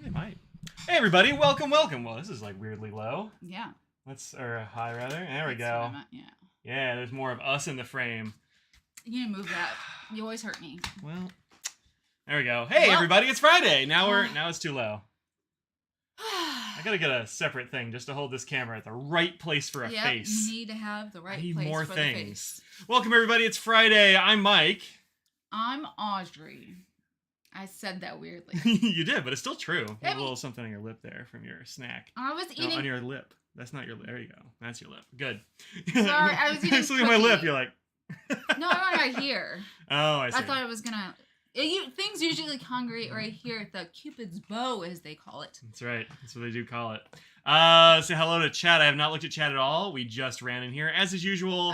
They might. Hey everybody, welcome. Well, this is like weirdly low. Yeah. Or high rather. There we go. Yeah. Yeah, there's more of us in the frame. You need to move that. You always hurt me. Well, there we go. Hey everybody, it's Friday. Now it's too low. I gotta get a separate thing just to hold this camera at the right place for a face. You need to have the right place more for things. The face. Welcome everybody, it's Friday. I'm Mike. I'm Audrey. I said that weirdly. You did, but it's still true. You have a little something on your lip there from your snack. I was eating... No, on your lip. That's not your lip. There you go. That's your lip. Good. Sorry, I was eating Look at my lip. You're like... No, I'm right here. Oh, I see. I thought I was gonna... Things usually congregate right here at the Cupid's bow, as they call it. That's right. That's what they do call it. Say hello to chat. I have not looked at chat at all. We just ran in here. As is usual,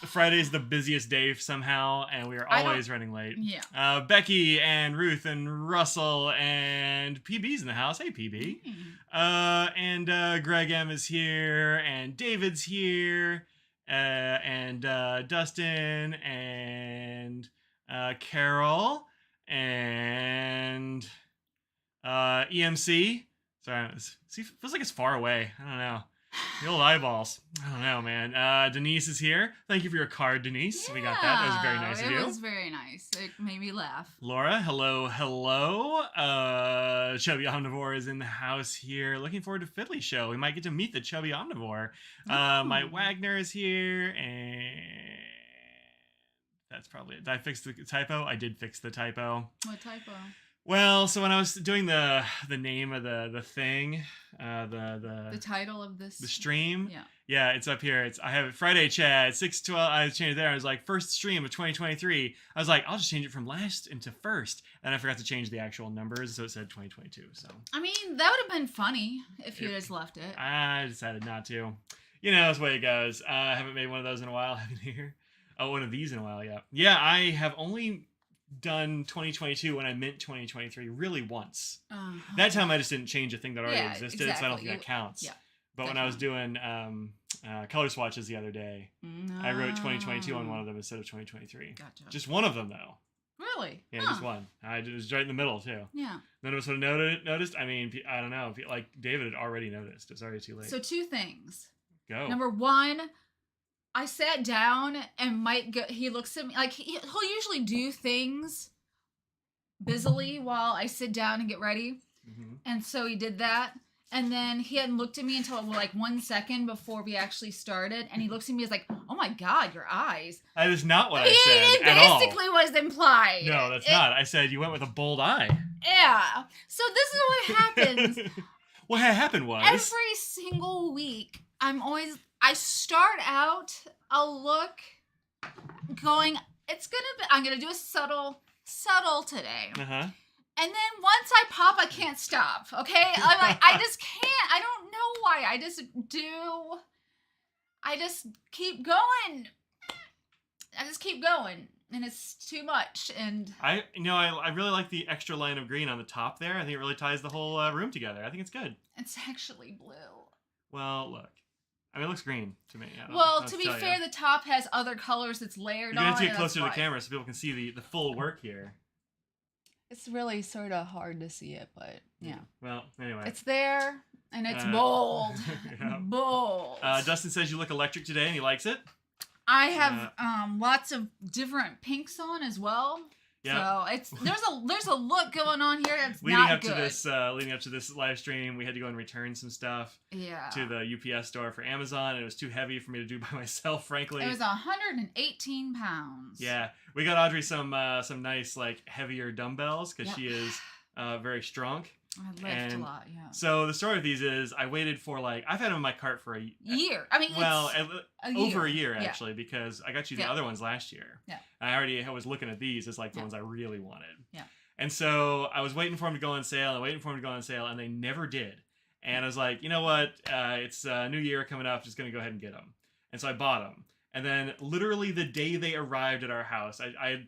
Friday's the busiest day somehow, and we are always running late. Yeah. Becky and Ruth and Russell and PB's in the house. Hey, PB. And Greg M is here, and David's here, and Dustin, and Carol, and EMC. Sorry, feels like it's far away. I don't know. The old eyeballs. I don't know, man. Denise is here. Thank you for your card, Denise. Yeah, we got that. That was very nice of you. It was very nice. It made me laugh. Laura, hello. Chubby Omnivore is in the house here. Looking forward to Fiddly Show. We might get to meet the Chubby Omnivore. Mike Wagner is here, and that's probably it. Did I fix the typo? I did fix the typo. What typo? Well, so when I was doing the name of the thing, the title of the stream, yeah, it's up here. I have it Friday chat 6:12. I changed it there. I was like first stream of 2023. I was like, I'll just change it from last into first, and I forgot to change the actual numbers, so it said 2022. So I mean, that would have been funny if you just left it. I decided not to. You know, that's the way it goes. I haven't made one of those in a while. Haven't here. Oh, one of these in a while. Yeah. I have only done 2022 when I meant 2023 really once. That time I just didn't change a thing that already existed, so I don't think that counts. Yeah, but when I was doing color swatches the other day, I wrote 2022 on one of them instead of 2023. Gotcha. Just one of them though. Really? Yeah, just one. It was right in the middle too. Yeah. None of us would have noticed. I mean, I don't know. Like David had already noticed. It's already too late. So two things. Go. Number one, I sat down and Mike, he looks at me, like he'll usually do things busily while I sit down and get ready. Mm-hmm. And so he did that. And then he hadn't looked at me until like 1 second before we actually started. And he looks at me as like, oh my God, your eyes. That is not what I said at all. It basically was implied. No, that's not. I said you went with a bold eye. Yeah. So this is what happens. What happened was every single week, I start out a look going, I'm going to do a subtle today. Uh-huh. And then once I pop, I can't stop. Okay. I'm like, I just can't. I don't know why. I just keep going. And it's too much. And I really like the extra line of green on the top there. I think it really ties the whole room together. I think it's good. It's actually blue. Well, look. I mean, it looks green to me. Well, to be fair, the top has other colors that's layered on. You have to get closer to the camera so people can see the full work here. It's really sort of hard to see it, but yeah. Well, anyway. It's there, and it's bold. Yeah. Bold. Dustin says you look electric today, and he likes it. I have lots of different pinks on as well. Yeah. So there's a look going on here that's not good. Leading up to this live stream, we had to go and return some stuff to the UPS store for Amazon, and it was too heavy for me to do by myself, frankly. It was 118 pounds. Yeah. We got Audrey some nice, like, heavier dumbbells, because she is very strong. I lift a lot, yeah. So the story of these is I waited for I've had them in my cart for a year. I mean, over a year actually, because I got you the other ones last year. Yeah. I was looking at these as like the ones I really wanted. Yeah. And so I was waiting for them to go on sale and they never did. And I was like, you know what? It's a new year coming up. Just going to go ahead and get them. And so I bought them. And then literally the day they arrived at our house, I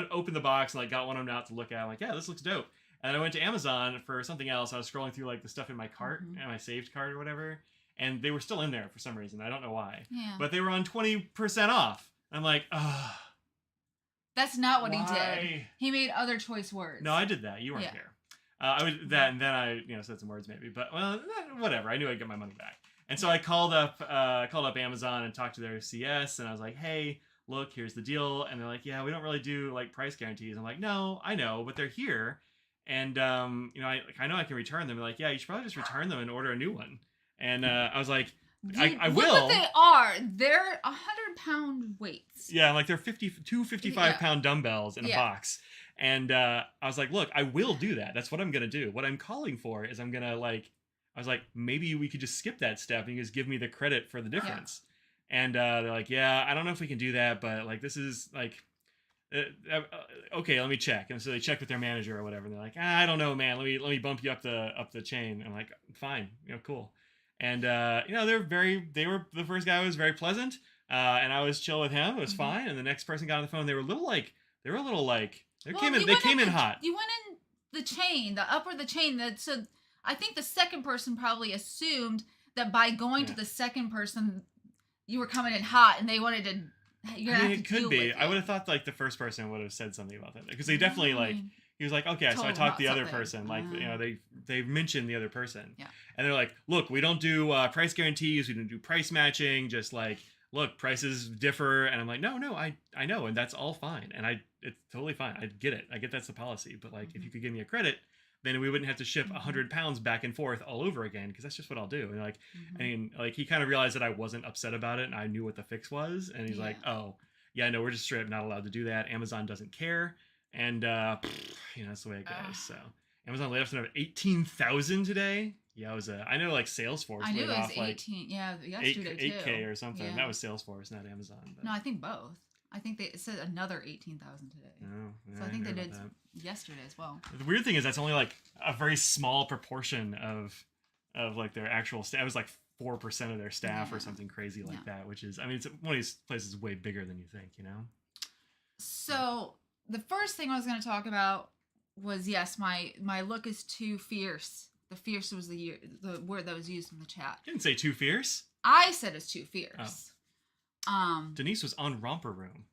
opened the box and got one of them out to look at. I'm like, yeah, this looks dope. And I went to Amazon for something else. I was scrolling through the stuff in my cart and my saved cart or whatever, and they were still in there for some reason. I don't know why. Yeah. But they were on 20% off. I'm like, ugh. That's not what he did. He made other choice words. No, I did that. You weren't here. I would that, and then I said some words maybe, but well, whatever. I knew I'd get my money back, and so I called up Amazon and talked to their CS, and I was like, hey, look, here's the deal, and they're like, yeah, we don't really do like price guarantees. I'm like, no, I know, but they're here, and I know I can return them. They're like, yeah, you should probably just return them and order a new one, and I was like. I Look will. what they are. They're 100-pound weights. Yeah, like they're 55-pound dumbbells in a box. And I was like, look, I will do that. That's what I'm going to do. What I'm calling for is I'm going to I was like, maybe we could just skip that step and you just give me the credit for the difference. Yeah. And they're like, yeah, I don't know if we can do that, but like, this is like, okay, let me check. And so they check with their manager or whatever. And they're like, I don't know, man. Let me bump you up the chain. I'm like, fine, cool. And they were the first guy was very pleasant, and I was chill with him. It was fine. And the next person got on the phone. They came in hot. You went in the chain, the upper the chain. So I think the second person probably assumed that by going to the second person, you were coming in hot, and they wanted to. It could be. I would have thought like the first person would have said something about that because they definitely He was like, okay, so I talked to the other person. Like, they mentioned the other person. Yeah. And they're like, look, we don't do price guarantees. We don't do price matching. Just like, look, prices differ. And I'm like, no, I know. And that's all fine. And it's totally fine. I get it. I get that's the policy. But like, if you could give me a credit, then we wouldn't have to ship 100 pounds back and forth all over again. Because that's just what I'll do. And like, I mean, like he kind of realized that I wasn't upset about it. And I knew what the fix was. And he's like, oh, yeah, no, we're just straight up not allowed to do that. Amazon doesn't care. And that's the way it goes. So Amazon laid off another 18,000 today. Yeah, it was I know like Salesforce. I knew laid it was off 18. Yeah, yesterday 8K or something. Yeah. That was Salesforce, not Amazon. But. No, I think both. I think it said another 18,000 today. Oh, so I think they did yesterday as well. The weird thing is that's only like a very small proportion of like their actual staff. It was like 4% of their staff or something crazy like that. Which is, I mean, it's one of these places way bigger than you think. So. The first thing I was going to talk about was, yes, my look is too fierce. The fierce was the word that was used in the chat. You didn't say too fierce. I said it's too fierce. Oh. Denise was on Romper Room.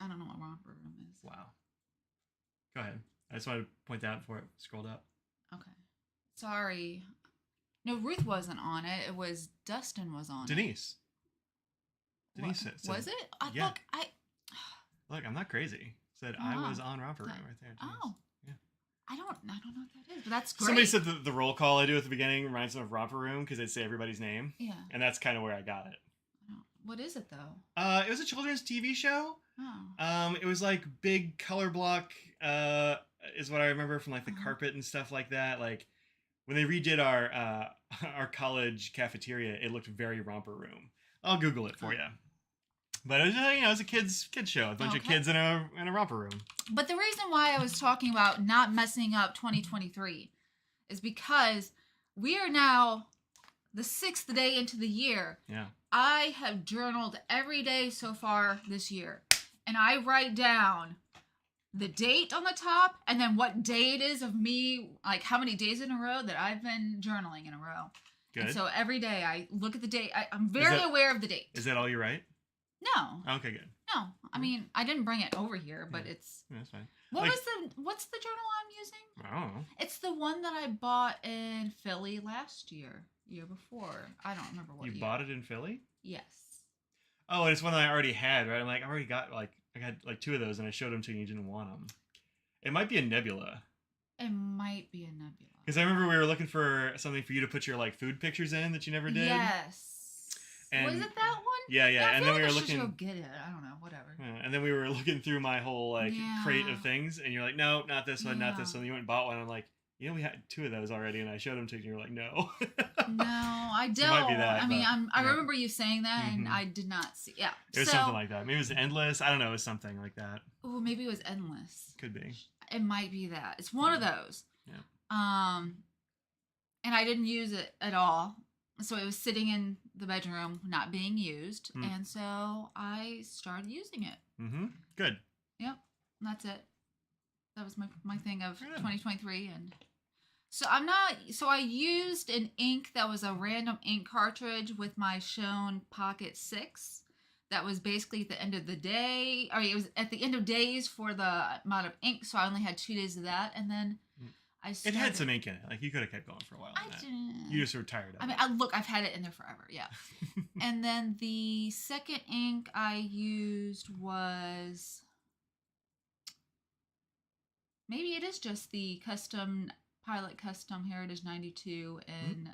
I don't know what Romper Room is. Wow. Go ahead. I just wanted to point that out before it scrolled up. Okay. Sorry. No, Ruth wasn't on it. It was Dustin was on Denise. it. Denise said, was it? Look, I'm not crazy. Said I was on Romper Room right there. Denise. Oh. Yeah. I don't know what that is, but that's great. Somebody said the roll call I do at the beginning reminds them of Romper Room because they'd say everybody's name. Yeah. And that's kind of where I got it. What is it though? It was a children's TV show. Oh. It was like big color block. Is what I remember from like the carpet and stuff like that. Like when they redid our college cafeteria, it looked very Romper Room. I'll Google it for you. But it was, it was a kids show, a bunch of kids in a romper room. But the reason why I was talking about not messing up 2023 is because we are now the 6th day into the year. Yeah. I have journaled every day so far this year, and I write down the date on the top and then what day it is of me, like how many days in a row that I've been journaling in a row. Good. And so every day I look at the date. I'm very aware of the date. Is that all you write? No. Okay, good. No, I mean I didn't bring it over here, but it's. Yeah, that's fine. What's the journal I'm using? I don't know. It's the one that I bought in Philly last year before. I don't remember what. You bought it in Philly? Yes. Oh, it's one that I already had, right? I'm like, I already got I got like 2 of those, and I showed them to you, and you didn't want them. It might be a Nebula. It might be a Nebula. Because I remember we were looking for something for you to put your like food pictures in that you never did. Yes. And was it that one? Yeah. And then we were looking. Go get it. I don't know. Whatever. Yeah, and then we were looking through my whole crate of things, and you're like, no, not this one, not this one. You went and bought one. I'm like, we had 2 of those already, and I showed them to you, and you were like, no. No, I don't. It might be that, I remember you saying that, and I did not see. Yeah. It was something like that. Maybe it was Endless. I don't know. It was something like that. Oh, maybe it was Endless. Could be. It might be that. It's one of those. Yeah. And I didn't use it at all. So it was sitting in the bedroom, not being used, and so I started using it. Mm-hmm. Good. Yep, that's it. That was my thing of 2023, and so I used an ink that was a random ink cartridge with my Shown Pocket 6. That was basically at the end of the day. It was at the end of days for the amount of ink, so I only had 2 days of that, and then It had some ink in it. Like, you could have kept going for a while. I didn't. You just were tired of it. I mean, look, I've had it in there forever. Yeah. And then the second ink I used was... Maybe it is just the Pilot Custom Heritage 92 in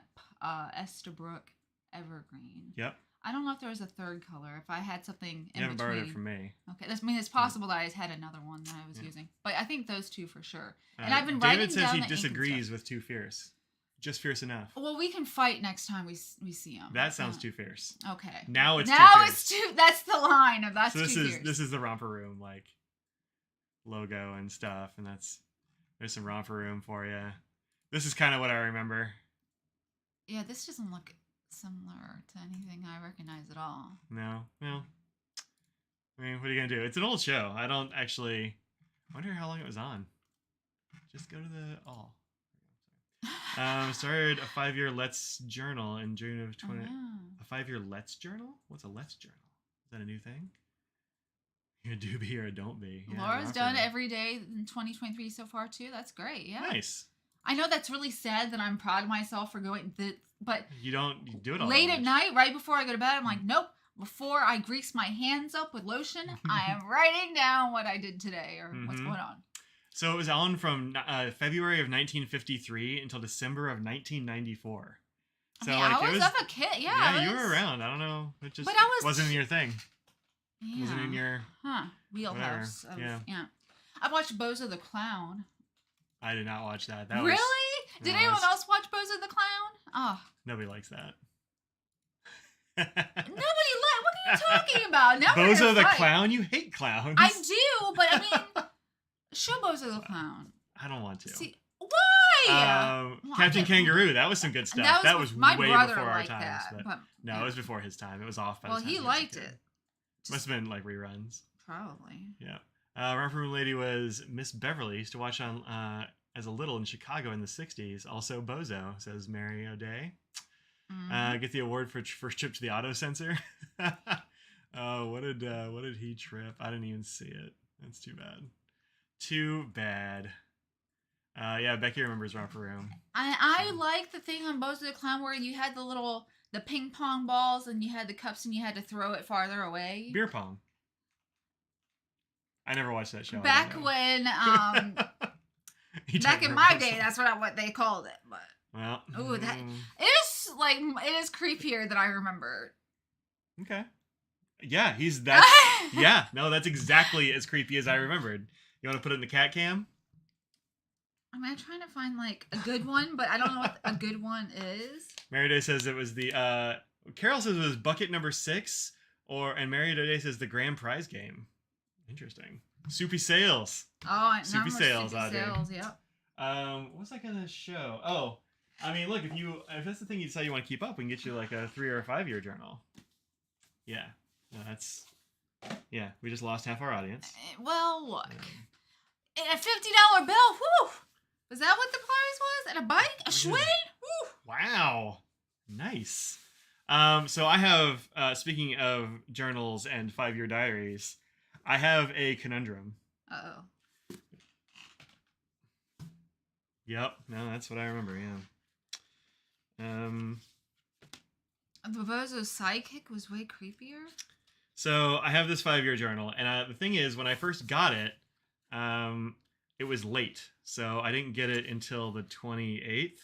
Estabrook Evergreen. Yep. I don't know if there was a third color. If I had something in you haven't between. borrowed it from me. Okay, it's possible that I had another one that I was using, but I think those two for sure. And I've been writing David says down he the disagrees with Too Fierce. Just fierce enough. Well, we can fight next time we see him. That sounds too fierce. Okay. Now it's too fierce. it's too. That's the line of that's so too fierce. This is the Romper Room like logo and stuff, and there's some Romper Room for you. This is kind of what I remember. Yeah, this doesn't look similar to anything I recognize at all. No. I mean, what are you gonna do? It's an old show. I don't actually wonder how long it was on. Just go to the all. Started a 5-year Let's journal in June of 20. A 5-year Let's journal? What's a Let's journal? Is that a new thing? You're a do be or a don't be. Yeah, Laura's done every day in 2023 so far too. That's great. Yeah. Nice. I know that's really sad that I'm proud of myself for going. But you do it all late at night, right before I go to bed. I'm like, nope. Before I grease my hands up with lotion, I am writing down what I did today or what's going on. So it was on from February of 1953 until December of 1994. So I was a kid. Yeah, you were around. I don't know. It just wasn't your thing. Yeah. Wasn't in your wheelhouse. Yeah. I watched Bozo the Clown. I did not watch that. Really? Did anyone else watch Bozo the Clown? Oh. Nobody likes that. What are you talking about? Now Bozo the Clown? You hate clowns. I do, but I mean, show Bozo the Clown. I don't want to. See, why? Captain Kangaroo. That was some good stuff. That was way before our times. But no, it was before his time. It was off by the time he liked it. Must have been like reruns. Probably. Yeah. Romper Room Lady was Miss Beverly. Used to watch on as a little in Chicago in the 60s. Also Bozo, says Mary O'Day. Get the award for first trip to the auto sensor. Oh, what did he trip? I didn't even see it. That's too bad. Too bad. Yeah, Becky remembers Romper Room. I like the thing on Bozo the Clown where you had the ping pong balls and you had the cups and you had to throw it farther away. Beer pong. I never watched that show. Back when, back in my day, that's what they called it. But well, it is creepier than I remember. Okay. Yeah, that's exactly as creepy as I remembered. You want to put it in the cat cam? I mean, I'm trying to find like a good one, but I don't know what a good one is. Mary Day says it was the Carol says it was bucket number 6, and Mary Day says the grand prize game. Interesting. Soupy Sales. Oh, Soupy Sales, Soupy Sales, yep. What's I gonna show? Oh, I mean, look, if that's the thing you decide you want to keep up, we can get you like a 3 or a 5-year journal. Yeah. No, we just lost half our audience. Well, look. And a $50 bill, whew! Was that what the prize was? And a bike? A Schwinn? Whew! Wow. Nice. So I have, speaking of journals and 5-year diaries, I have a conundrum. Uh-oh. Yep. No, that's what I remember, yeah. The Bozo's sidekick was way creepier? So I have this 5-year journal, and the thing is, when I first got it, it was late. So I didn't get it until the 28th.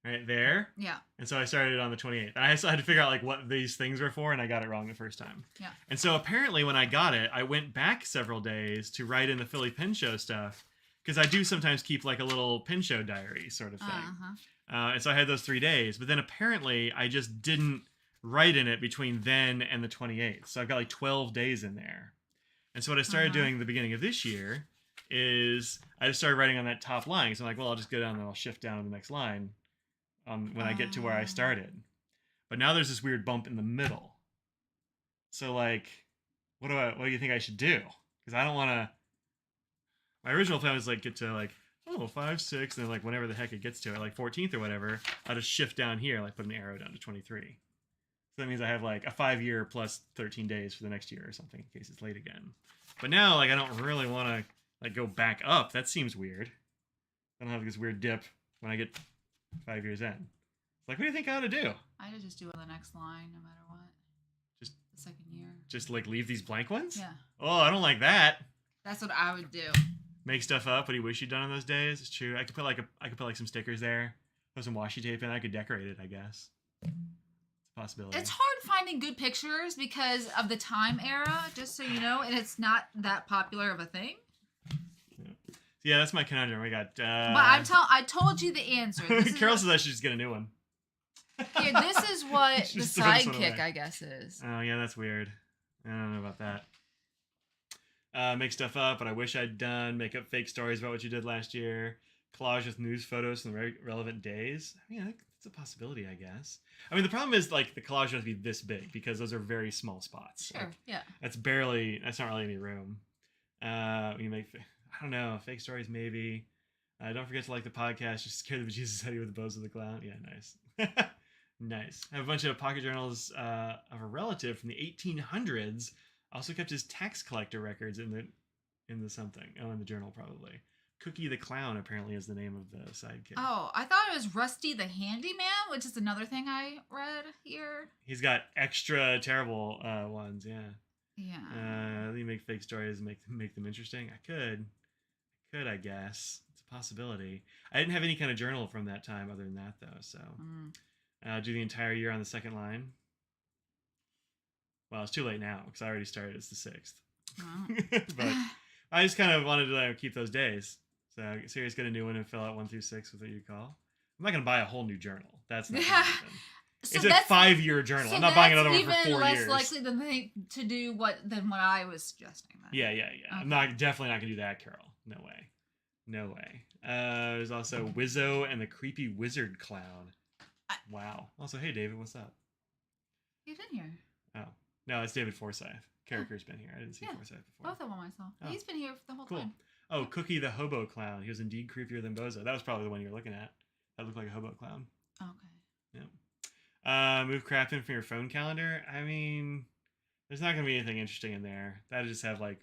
Right there. Yeah. And so I started on the 28th. And I still had to figure out like what these things were for, and I got it wrong the first time. Yeah. And so apparently when I got it, I went back several days to write in the Philly Pin Show stuff, because I do sometimes keep like a little pin show diary sort of thing. And so I had those 3 days, but then apparently I just didn't write in it between then and the 28th. So I've got like 12 days in there. And so what I started doing at the beginning of this year is I just started writing on that top line. So I'm like, well, I'll just go down and I'll shift down to the next line when I get to where I started. But now there's this weird bump in the middle. So like, what do you think I should do? Because I don't want to. My original plan was like get to like 5, 6, and then like whenever the heck it gets to it, like 14th or whatever, I'll just shift down here, like put an arrow down to 23. So that means I have like a 5-year plus 13 days for the next year or something in case it's late again. But now like I don't really want to like go back up. That seems weird. I don't have this weird dip when I get 5 years in. It's like, what do you think I ought to do? I would just do the next line no matter what. Just the second year. Just like leave these blank ones? Yeah. Oh, I don't like that. That's what I would do. Make stuff up. What do you wish you'd done on those days? It's true. I could put like some stickers there. Put some washi tape in. I could decorate it, I guess. It's a possibility. It's hard finding good pictures because of the time era, just so you know, and it's not that popular of a thing. Yeah, that's my conundrum. We got. But I told you the answer. Carol says I should just get a new one. Here, this is what the sidekick, I guess, is. Oh yeah, that's weird. I don't know about that. Make stuff up, but I wish I'd done. Make up fake stories about what you did last year. Collage with news photos from the relevant days. I mean, it's a possibility, I guess. I mean, the problem is like the collage has to be this big because those are very small spots. Sure. Like, yeah. That's not really any room. You make. I don't know. Fake stories, maybe. Don't forget to like the podcast. Just scare the bejesus out of you with the bows of the clown. Yeah, nice. Nice. I have a bunch of pocket journals of a relative from the 1800s. Also kept his tax collector records in the something. Oh, in the journal probably. Cookie the Clown apparently is the name of the sidekick. Oh, I thought it was Rusty the Handyman, which is another thing I read here. He's got extra terrible ones. Yeah. Yeah. Let me make fake stories and make them interesting. I could, I guess. It's a possibility. I didn't have any kind of journal from that time other than that, though. So, do the entire year on the second line. Well, it's too late now because I already started. It's the 6th. Oh. But I just kind of wanted to keep those days. So, Sirius, get a new one and fill out 1 through 6 with what you call. I'm not going to buy a whole new journal. That's not going to happen. So it's a 5-year journal. So I'm not buying another one for 4 years. Even less likely to do what I was suggesting. Then. Yeah. Okay. I'm definitely not gonna do that, Carol. No way. There's also Wizzo and the Creepy Wizard Clown. Wow. Also, hey David, what's up? He's been here. Oh no, it's David Forsyth. Character's been here. I didn't see Forsyth before. Both of them I saw. Oh. He's been here for the whole time. Oh, Cookie the Hobo Clown. He was indeed creepier than Bozo. That was probably the one you were looking at. That looked like a hobo clown. Okay. Yep. Move crap in from your phone calendar. I mean, there's not going to be anything interesting in there. That'll just have, like,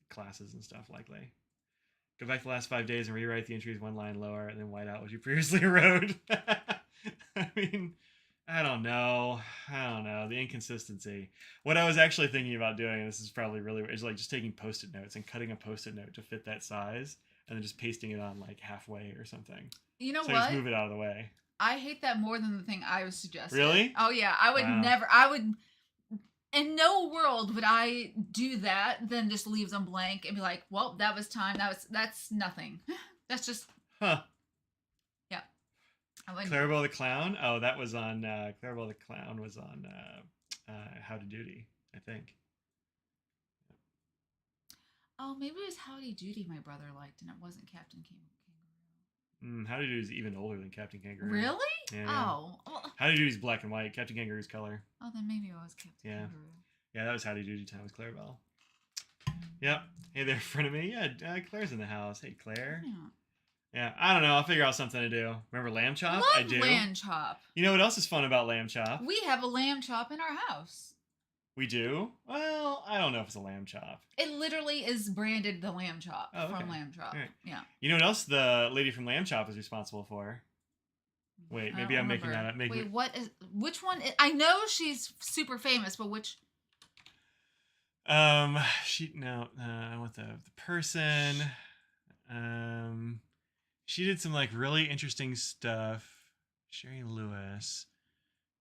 classes and stuff, likely. Go back the last 5 days and rewrite the entries 1 line lower and then white out what you previously wrote. I mean, I don't know. The inconsistency. What I was actually thinking about doing, this is probably really, is like just taking Post-it notes and cutting a Post-it note to fit that size and then just pasting it on, like, halfway or something. You know so what? Just move it out of the way. I hate that more than the thing I was suggesting. Really? Oh, yeah. I would in no world would I do that than just leave them blank and be like, well, that was time. That's nothing. That's just. Huh. Yeah. Clarabelle the Clown? Oh, that was on, Clarabelle the Clown was on Howdy Doody, I think. Oh, maybe it was Howdy Doody my brother liked and it wasn't Captain Kangaroo. Howdy Doody's even older than Captain Kangaroo. Really? Yeah. Oh. Howdy Doody's black and white. Captain Kangaroo's color. Oh, then maybe it was Captain Kangaroo. Yeah, that was Howdy Doody time with Clarabelle. Yep. Hey there, friend of me. Yeah, Claire's in the house. Hey, Claire. Yeah, I don't know. I'll figure out something to do. Remember Lamb Chop? I do. Lamb Chop. You know what else is fun about Lamb Chop? We have a Lamb Chop in our house. We do? Well, I don't know if it's a Lamb Chop. It literally is branded the Lamb Chop from Lamb Chop. Right. Yeah. You know what else the lady from Lamb Chop is responsible for? Wait, maybe I'm making that up. Which one? I know she's super famous, but which? I want the person. She did some like really interesting stuff. Sherry Lewis,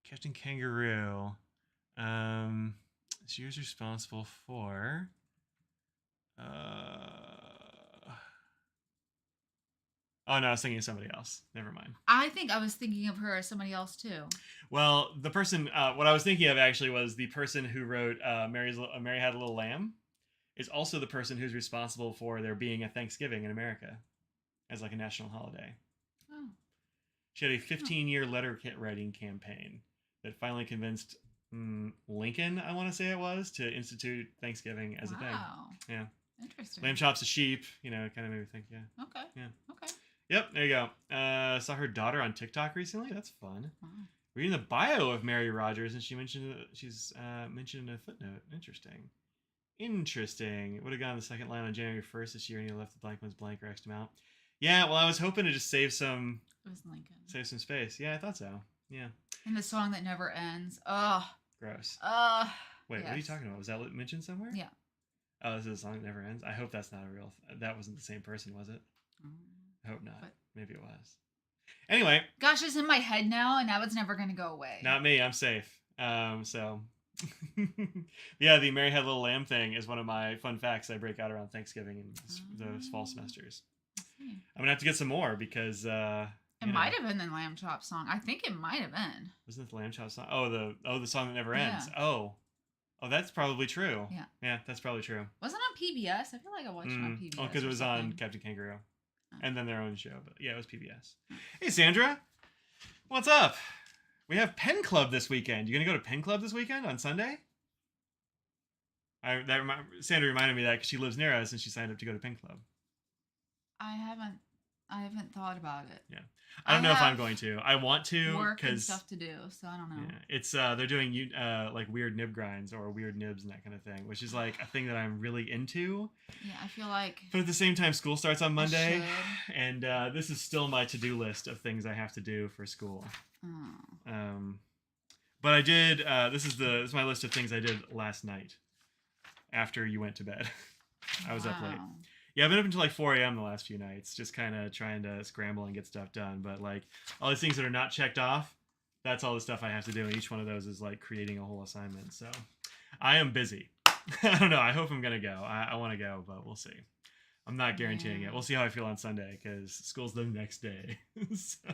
Captain Kangaroo. She was responsible for. Oh no, I was thinking of somebody else. Never mind. I think I was thinking of her as somebody else too. Well, the person, what I was thinking of actually was the person who wrote Mary Had a Little Lamb is also the person who's responsible for there being a Thanksgiving in America as like a national holiday. Oh. She had a 15-year letter writing campaign that finally convinced Lincoln, I want to say it was, to institute Thanksgiving as a thing. Yeah. Interesting. Lamb Chop's a sheep, kind of made me think, yeah. Okay. Yeah. Okay. Yep, there you go. Saw her daughter on TikTok recently. That's fun. Wow. Reading the bio of Mary Rogers, and she's mentioned in a footnote. Interesting. Would have gone the second line on January 1st this year, and you left the blank ones blank or X'd them out. Yeah, well, I was hoping to just save some It was Lincoln. space. Yeah, I thought so. Yeah. And the song that never ends. Oh. Gross. Wait, yes. what are you talking about? Was that mentioned somewhere? Yeah. Oh, this is a song that never ends. I hope that's not a real. That wasn't the same person, was it? I hope not. But maybe it was. Anyway. Gosh, it's in my head now, and now it's never going to go away. Not me. I'm safe. So. Yeah, the Mary Had Little Lamb thing is one of my fun facts I break out around Thanksgiving and those fall semesters. I'm gonna have to get some more because it might have been the Lamb Chop song. I think it might have been. Wasn't it the Lamb Chop song? The song that never ends. Yeah. Oh, that's probably true. Yeah, that's probably true. Wasn't it on PBS? I feel like I watched it on PBS. Oh, because it was on Captain Kangaroo, and then their own show. But yeah, it was PBS. Hey, Sandra, what's up? We have Pen Club this weekend. You gonna go to Pen Club this weekend on Sunday? Sandra reminded me of that because she lives near us and she signed up to go to Pen Club. I haven't thought about it. Yeah, I don't know if I'm going to. I want to work and stuff to do, so I don't know. Yeah, it's they're doing like weird nib grinds or weird nibs and that kind of thing, which is like a thing that I'm really into. Yeah, I feel like. But at the same time, school starts on Monday, and this is still my to-do list of things I have to do for school. Oh. But I did. This is my list of things I did last night. After you went to bed. I was up late. Yeah, I've been up until like 4 a.m. the last few nights, just kind of trying to scramble and get stuff done. But like all these things that are not checked off, that's all the stuff I have to do. And each one of those is like creating a whole assignment. So I am busy. I don't know. I hope I'm going to go. I want to go, but we'll see. I'm not guaranteeing it. We'll see how I feel on Sunday because school's the next day. So.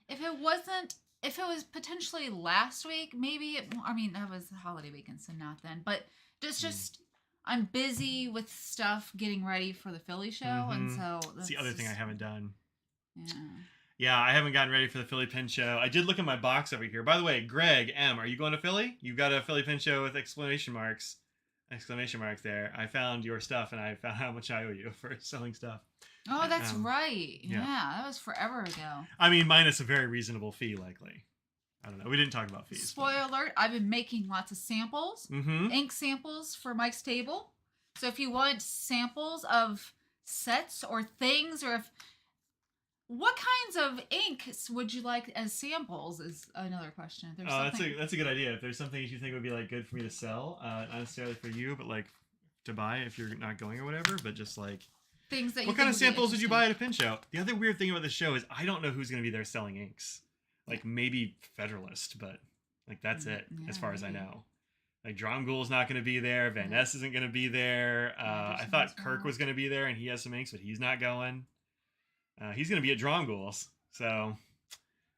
If it was potentially last week, maybe, I mean, that was the holiday weekend, so not then. But it's just... I'm busy with stuff getting ready for the Philly show, and so that's the other thing I haven't done. Yeah, I haven't gotten ready for the Philly Pen Show. I did look at my box over here. By the way, Greg M, are you going to Philly? You've got a Philly Pen Show with exclamation marks there. I found your stuff, and I found how much I owe you for selling stuff. Oh, that's right. Yeah, that was forever ago. I mean, minus a very reasonable fee, likely. I don't know. We didn't talk about fees. Spoiler alert, I've been making lots of samples, ink samples for Mike's table. So if you want samples of sets or things, or what kinds of inks would you like as samples is another question. That's a good idea. If there's something you think would be like good for me to sell, not necessarily for you, but like to buy if you're not going or whatever, but just like things that. What kind of samples would you buy at a pen show? The other weird thing about this show is I don't know who's going to be there selling inks. Like maybe Federalist, but like that's it as far as I know. Like Dromgool's not going to be there. Van Ness isn't going to be there. I thought Kirk was going to be there, and he has some inks, but he's not going. He's going to be at Dromgool's, so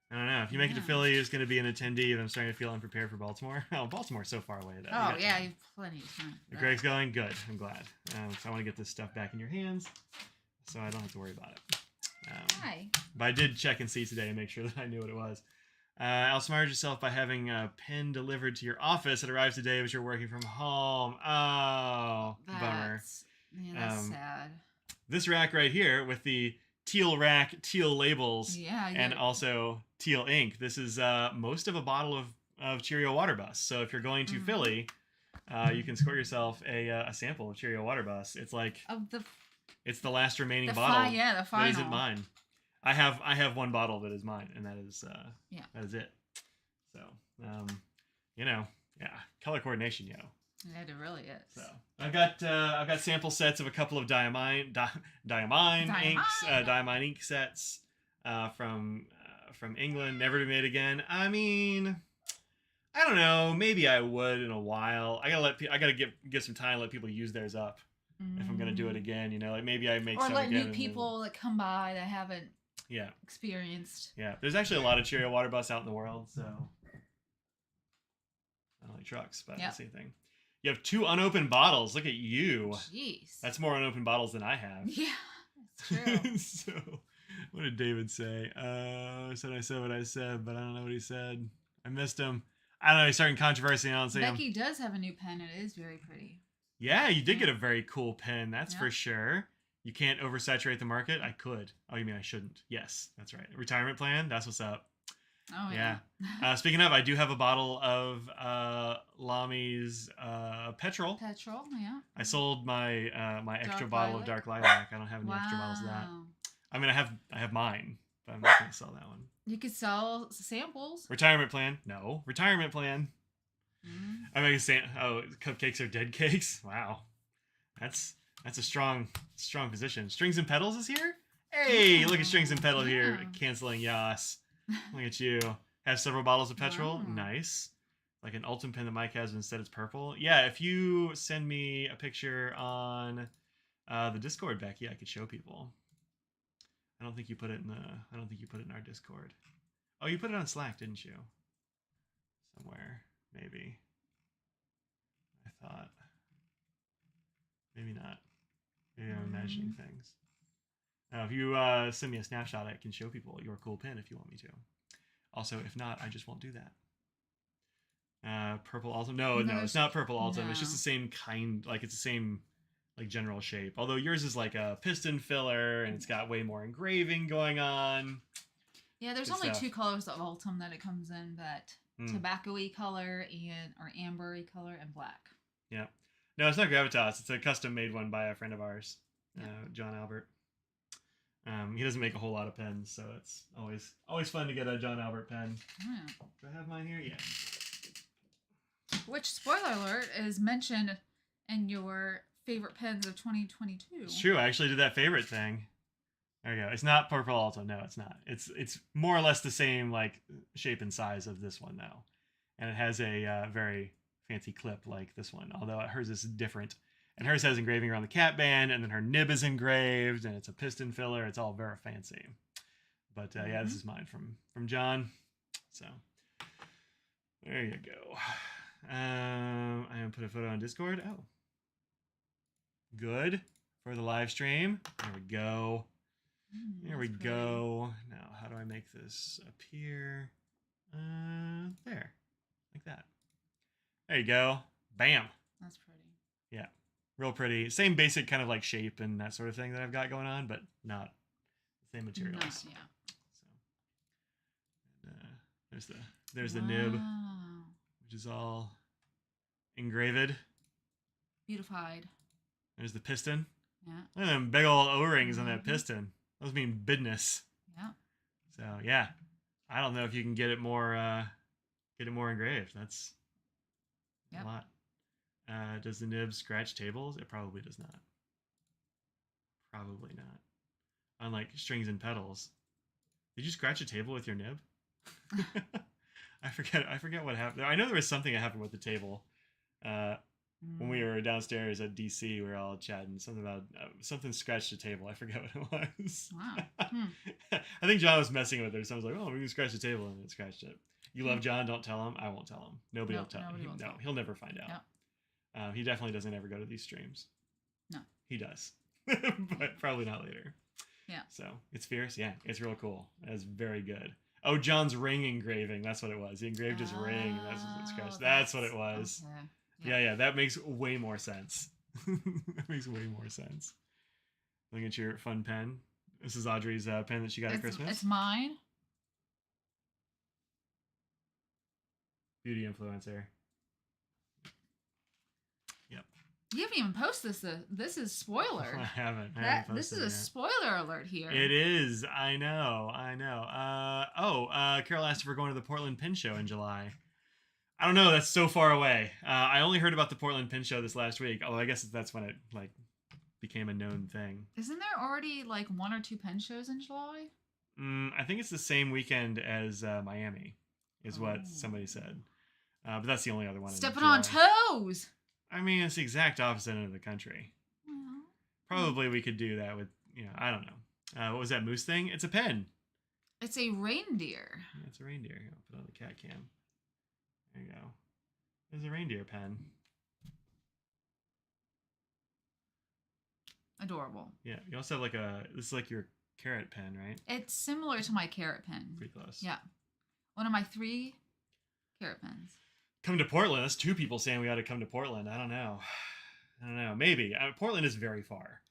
I don't know. If you make it to Philly, it's going to be an attendee, and I'm starting to feel unprepared for Baltimore. Oh, Baltimore's so far away. Though. You have plenty of time. Greg's going? Good. I'm glad. So I want to get this stuff back in your hands, so I don't have to worry about it. Hi. But I did check and see today and make sure that I knew what it was. Outsmarted yourself by having a pen delivered to your office. It arrives today, but you're working from home. Oh, bummer. Yeah, that's sad. This rack right here with the teal rack, teal labels, and also teal ink. This is most of a bottle of Cheerio Water Bus. So if you're going to Philly, you can score yourself a sample of Cheerio Water Bus. It's like... It's the last remaining bottle. The final. That isn't mine. I have one bottle that is mine, and that is it. So, color coordination, yo. Yeah, it really is. So I've got sample sets of a couple of Diamine inks, Diamine ink sets from England, never to be made again. I mean, I don't know. Maybe I would in a while. I gotta give some time, let people use theirs up. If I'm gonna do it again, like maybe I make some again. Or let new people that come by that haven't experienced. Yeah, there's actually a lot of Cheerio Water Bus out in the world, so I don't like trucks, but the same thing. You have 2 unopened bottles. Look at you. Jeez. That's more unopened bottles than I have. Yeah, that's true. So, what did David say? I said what I said, but I don't know what he said. I missed him. I don't know. He's starting controversy now. Becky does have a new pen. It is very pretty. Yeah, you did get a very cool pen, that's for sure. You can't oversaturate the market. I could. Oh, you mean I shouldn't? Yes, that's right. Retirement plan, that's what's up. Oh, yeah. Speaking of, I do have a bottle of Lami's Petrol. Petrol, yeah. I sold my my extra bottle of Dark Lilac. I don't have any extra bottles of that. I mean, I have mine, but I'm not going to sell that one. You could sell samples. Retirement plan? No. Retirement plan. I mean, cupcakes are dead cakes. Wow, that's a strong position. Strings and pedals is here. Hey, look at strings and pedal here, canceling Yas. Look at you. Have several bottles of petrol. Wow. Nice. Like an Ultim pen that Mike has, but instead it's purple. Yeah, if you send me a picture on the Discord, Becky, I could show people. I don't think you put it in our Discord. Oh, you put it on Slack, didn't you? Somewhere, maybe. I thought. Maybe not. Maybe I'm imagining things. Now, if you send me a snapshot, I can show people your cool pin if you want me to. Also, if not, I just won't do that. Purple Ultim? No, it's not purple Ultim. No. It's just the same kind, like it's the same like general shape. Although yours is like a piston filler and it's got way more engraving going on. Yeah, there's only two colors of Ultim that it comes in, that tobacco-y color or amber-y color and black. Yeah. No, it's not Gravitas. It's a custom made one by a friend of ours, John Albert. He doesn't make a whole lot of pens, so it's always fun to get a John Albert pen. Yeah. Do I have mine here? Yeah. Which, spoiler alert, is mentioned in your favorite pens of 2022. It's true. I actually did that favorite thing. There you go. It's not purple Alto. No, it's not. It's more or less the same like shape and size of this one though, and it has a very fancy clip like this one. Although hers is different, and hers has engraving around the cap band, and then her nib is engraved, and it's a piston filler. It's all very fancy. But yeah, this is mine from John. So there you go. I'm gonna put a photo on Discord. Oh, good for the live stream. There we go. There we go. Now, how do I make this appear? There, like that. There you go. Bam. That's pretty. Yeah, real pretty. Same basic kind of like shape and that sort of thing that I've got going on, but not the same materials. Yeah. So, there's the nib, which is all engraved. Beautified. There's the piston. Yeah. Look at them big old O-rings on that piston. Those mean business. Yeah. So yeah, I don't know if you can get it more engraved. That's a lot. Does the nib scratch tables? It probably does not. Probably not. Unlike strings and pedals. Did you scratch a table with your nib? I forget what happened. I know there was something that happened with the table. When we were downstairs at DC, we were all chatting. Something about something scratched the table. I forget what it was. Wow. I think John was messing with her. So I was like, "Oh, we can scratch the table," and it scratched it. You love John? Don't tell him. I won't tell him. Nobody will tell him. No, he'll never find out. Yeah. He definitely doesn't ever go to these streams. No, he does, but probably not later. Yeah. So it's fierce. Yeah, it's real cool. It's very good. Oh, John's ring engraving. That's what it was. He engraved his ring, and that's what it scratched. That's what it was. Okay. Yeah, that makes way more sense. That makes way more sense. Look at your fun pen. This is Audrey's pen that she got at Christmas. It's mine. Beauty influencer. Yep. You haven't even posted this. This is spoiler. I haven't. This is a spoiler alert here. It is. I know. Carol asked if we're going to the Portland Pin Show in July. I don't know. That's so far away. I only heard about the Portland Pin Show this last week. Oh, I guess that's when it became a known thing. Isn't there already 1 or 2 pen shows in July? I think it's the same weekend as Miami, is what somebody said. But that's the only other one. Stepping on toes. I mean, it's the exact opposite end of the country. Probably we could do that with, I don't know. What was that moose thing? It's a pen. It's a reindeer. Yeah, it's a reindeer. I'll put on the cat cam. There you go. There's a reindeer pen. Adorable. Yeah. You also have this is like your carrot pen, right? It's similar to my carrot pen. Pretty close. Yeah. One of my 3 carrot pens. Come to Portland. That's 2 people saying we ought to come to Portland. I don't know. Maybe. Portland is very far.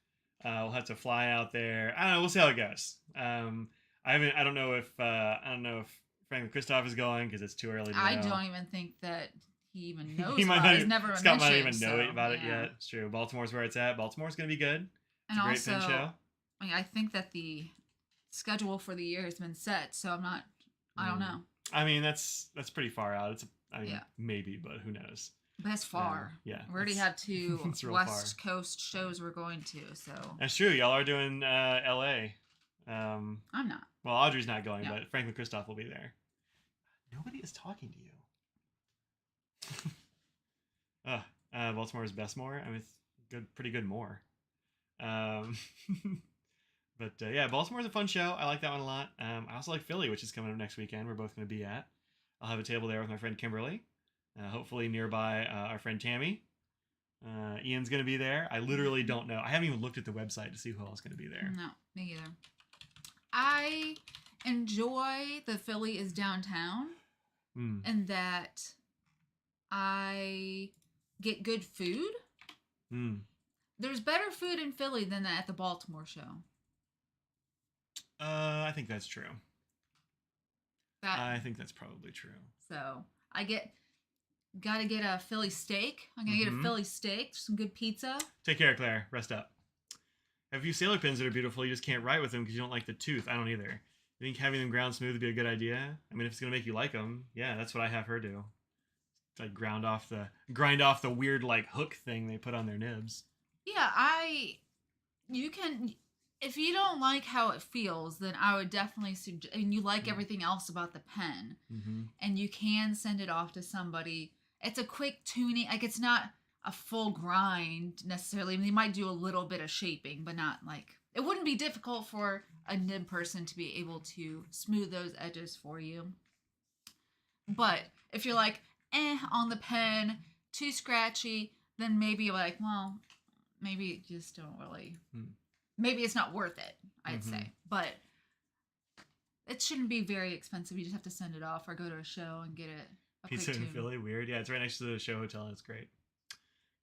We'll have to fly out there. I don't know. We'll see how it goes. I don't know if Franklin Christoph is going because it's too early to know. I don't even think that he even knows. He might not. He's never Scott might not even know about it yet. It's true. Baltimore's where it's at. Baltimore's going to be good. It's a great pin show. I think that the schedule for the year has been set, so I'm not. I don't know. I mean, that's pretty far out. Yeah. Maybe, but who knows? But it's far. Yeah. We already have 2 West far. Coast shows we're going to, so. That's true. Y'all are doing L.A. I'm not. Well, Audrey's not going, No. but Franklin Christoph will be there. Nobody is talking to you. Baltimore's Bestmore. I mean, it's pretty good more. But yeah, Baltimore's a fun show. I like that one a lot. I also like Philly, which is coming up next weekend. We're both going to be at. I'll have a table there with my friend Kimberly. Hopefully nearby our friend Tammy. Ian's going to be there. I literally don't know. I haven't even looked at the website to see who else is going to be there. No, me either. I enjoy the Philly is downtown and that I get good food. There's better food in Philly than at the Baltimore show. I think that's true. I think that's probably true. So gotta get a Philly steak. I'm gonna get a Philly steak, some good pizza. Take care, Claire. Rest up. I have a few sailor pins that are beautiful. You just can't write with them because you don't like the tooth. I don't either. You think having them ground smooth would be a good idea? I mean, if it's gonna make you like them, yeah, that's what I have her do. It's like grind off the weird like hook thing they put on their nibs. Yeah, you can. If you don't like how it feels, then I would definitely suggest, and you like everything else about the pen, and you can send it off to somebody. It's a quick tuning, like it's not a full grind necessarily. I mean, they might do a little bit of shaping, but not like, it wouldn't be difficult for a nib person to be able to smooth those edges for you. But if you're like, on the pen, too scratchy, then maybe you're like, well, maybe you just don't really... Maybe it's not worth it, I'd say. But it shouldn't be very expensive. You just have to send it off or go to a show and get it. Pizza in Philly, weird. Yeah, it's right next to the show hotel, and it's great.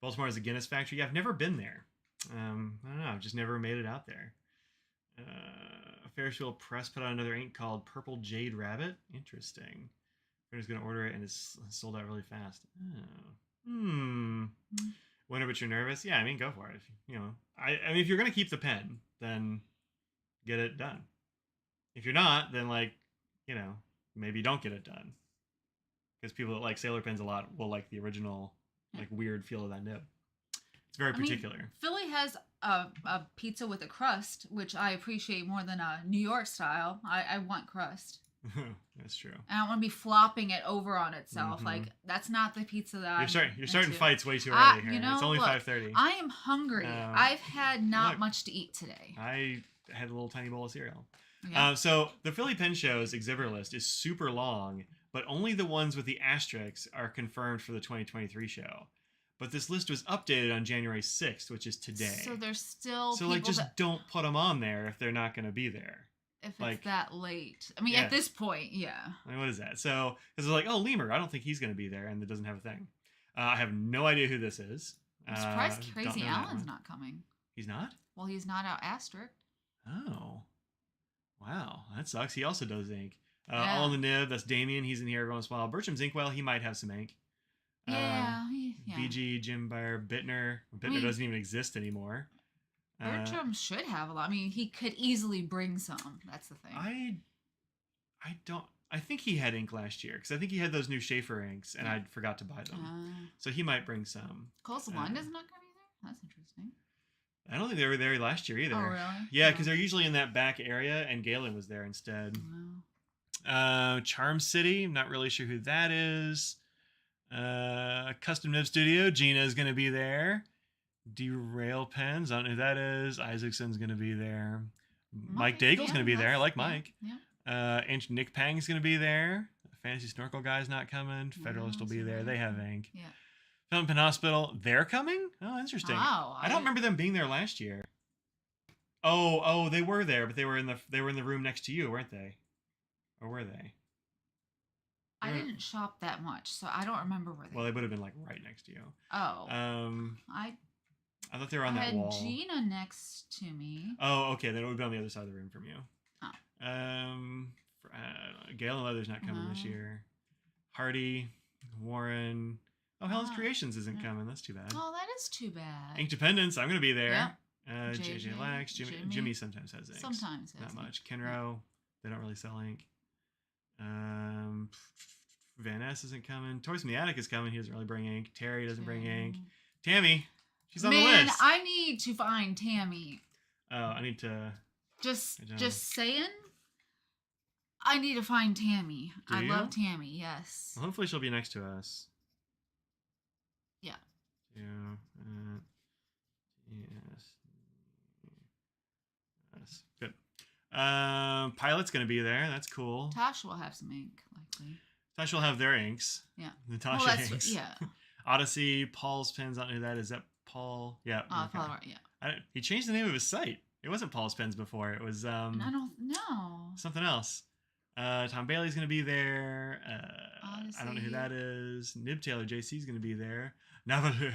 Baltimore has a Guinness factory. Yeah, I've never been there. I don't know. I've just never made it out there. Ferris Wheel Press put out another ink called Purple Jade Rabbit. Interesting. Everyone's going to order it, and it's sold out really fast. Wonder, but you're nervous? Yeah, I mean, go for it. I mean, if you're going to keep the pen, then get it done. If you're not, then, maybe don't get it done. Because people that like sailor pens a lot will like the original, weird feel of that nib. It's very particular. Philly has a pizza with a crust, which I appreciate more than a New York style. I want crust. That's true. I don't want to be flopping it over on itself. Like, that's not the pizza that you're starting fights way too early here. It's only 5:30. I am hungry. I've had not much to eat today. I had a little tiny bowl of cereal. Yeah. So the Philly Pen Show's exhibitor list is super long, but only the ones with the asterisks are confirmed for the 2023 show. But this list was updated on January 6th, which is today. So there's still don't put them on there if they're not going to be there. If it's that late. I mean, at this point, yeah. I mean, what is that? So, because they're like, oh, Lemur, I don't think he's going to be there, and it doesn't have a thing. I have no idea who this is. I'm surprised Crazy Allen's not coming. He's not? Well, he's not out asterisk. Oh. Wow, that sucks. He also does ink. All in the nib, that's Damien. He's in here every once in a while. Bertram's Inkwell, he might have some ink. Yeah. BG, Jim Bayer, Bittner. Bittner doesn't even exist anymore. Bertram should have a lot. I mean, he could easily bring some. That's the thing. I think he had ink last year because I think he had those new Schaefer inks and I forgot to buy them. So he might bring some. Cole Salonga's not going to be there? That's interesting. I don't think they were there last year either. Oh, really? Yeah, because they're usually in that back area and Galen was there instead. Wow. Charm City, I'm not really sure who that is. Custom Nib Studio, Gina is going to be there. Derail Pens, I don't know who that is. Isaacson's going to be there. Mike Daigle's going to be there. I like Mike. Ancient Nick Pang's going to be there. Fantasy Snorkel Guy's not coming. Federalist will be there. They have ink. Yeah. Fountain Pen Hospital, they're coming? Oh, interesting. Wow. I don't remember them being there last year. Oh, they were there, but they were in the room next to you, weren't they? Or were they? I didn't shop that much, so I don't remember where they were. Well, they would have been right next to you. Oh. I thought they were on that wall. I had Gina next to me. Oh, okay. Then it would be on the other side of the room from you. Oh. Galen Leather's not coming this year. Hardy, Warren. Oh, Helen's Creations isn't coming. That's too bad. Oh, that is too bad. Inkdependence, I'm going to be there. JJ Lax, Jimmy sometimes has inks. Sometimes has not much. ink. Kenro, they don't really sell ink. Van Ness isn't coming. Toys from the Attic is coming. He doesn't really bring ink. Terry doesn't bring ink. Tammy, she's on the list. Man, I need to find Tammy. Oh, I need to. Just saying. I need to find Tammy. I love Tammy. Yes. Well, hopefully she'll be next to us. Yeah. Yeah. Yes. Yes. Good. Pilot's gonna be there. That's cool. Tasha will have some ink, likely. Tasha will have their inks. Yeah. Natasha inks. Yeah. Odyssey, Paul's Pens. I don't know who that is. Is that Paul? Yeah. Paul, yeah. He changed the name of his site. It wasn't Paul's Pens before. It was I don't know. something else. Tom Bailey's gonna be there. I don't know who that is. Nib Taylor JC's gonna be there. Navajo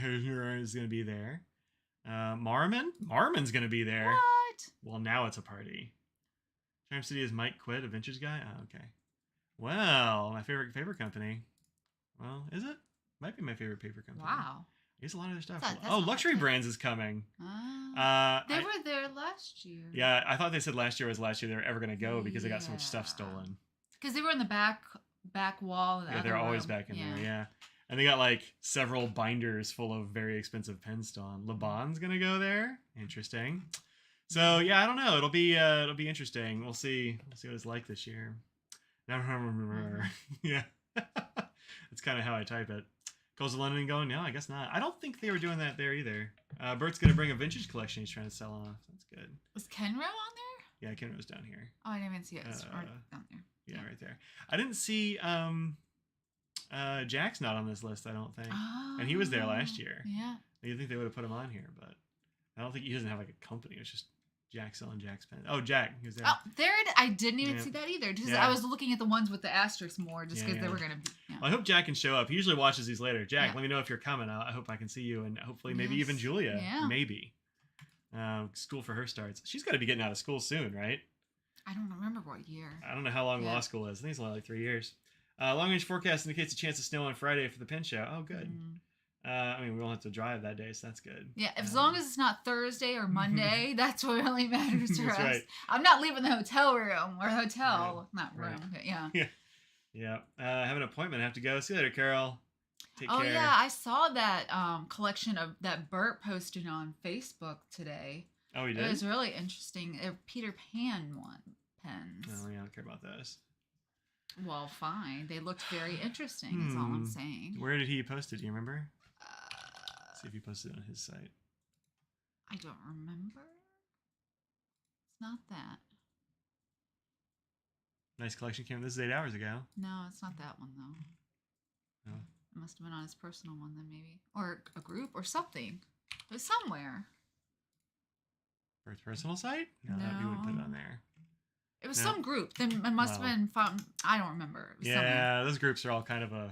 is gonna be there. Marmon's gonna be there. What? Well, now it's a party. Charm City is Mike Quid, a vintage guy. Oh, okay. Well, my favorite paper company. Well, is it? Might be my favorite paper company. Wow. There's a lot of their stuff. That's Luxury Brands is coming. They were there last year. Yeah, I thought they said last year was last year they were ever going to go because they got so much stuff stolen. Because they were in the back wall. Of the they're other always room. back in there, yeah. And they got like several binders full of very expensive pens still on. Le Bon's going to go there. Interesting. So, yeah, I don't know. It'll be interesting. We'll see what it's like this year. Yeah. That's kind of how I type it. Coles of London going? No, I guess not. I don't think they were doing that there either. Bert's going to bring a vintage collection he's trying to sell off. That's good. Was Kenro on there? Yeah, Kenro's down here. Oh, I didn't even see it. It's down there. Yeah, right there. I didn't see Jack's not on this list, I don't think. Oh, and he was there last year. Yeah. You'd think they would have put him on here, but I don't think he doesn't have like a company. It's just Jack selling Jack's pen. Oh, Jack. He was there. Oh, there it is. I didn't even see that either. Just I was looking at the ones with the asterisks more just because they were going to be. Yeah. Well, I hope Jack can show up. He usually watches these later. Jack, let me know if you're coming. I hope I can see you, and hopefully maybe even Julia. Yeah. Maybe. School for her starts. She's got to be getting out of school soon, right? I don't remember what year. I don't know how long law school is. I think it's only like 3 years. Long range forecast indicates a chance of snow on Friday for the pen show. Oh, good. I mean, we won't have to drive that day, so that's good. Yeah, as long as it's not Thursday or Monday, that's what really matters to us. Right. I'm not leaving the hotel room or hotel, not room. But yeah. Yeah. I have an appointment. I have to go. See you later, Carol. Take care. Oh yeah, I saw that collection of that Bert posted on Facebook today. Oh, he did? It was really interesting. They're Peter Pan pens. Oh yeah, I don't care about those. Well, fine. They looked very interesting. Is all I'm saying. Where did he post it? Do you remember? See if he posted it on his site. I don't remember. It's not that. Nice collection came. This is 8 hours ago. No, it's not that one though. No. It must have been on his personal one then, maybe, or a group or something. It was somewhere. For his personal site? No, you wouldn't put it on there. It was some group. Then it must have been found. I don't remember. It was somewhere. Those groups are all kind of a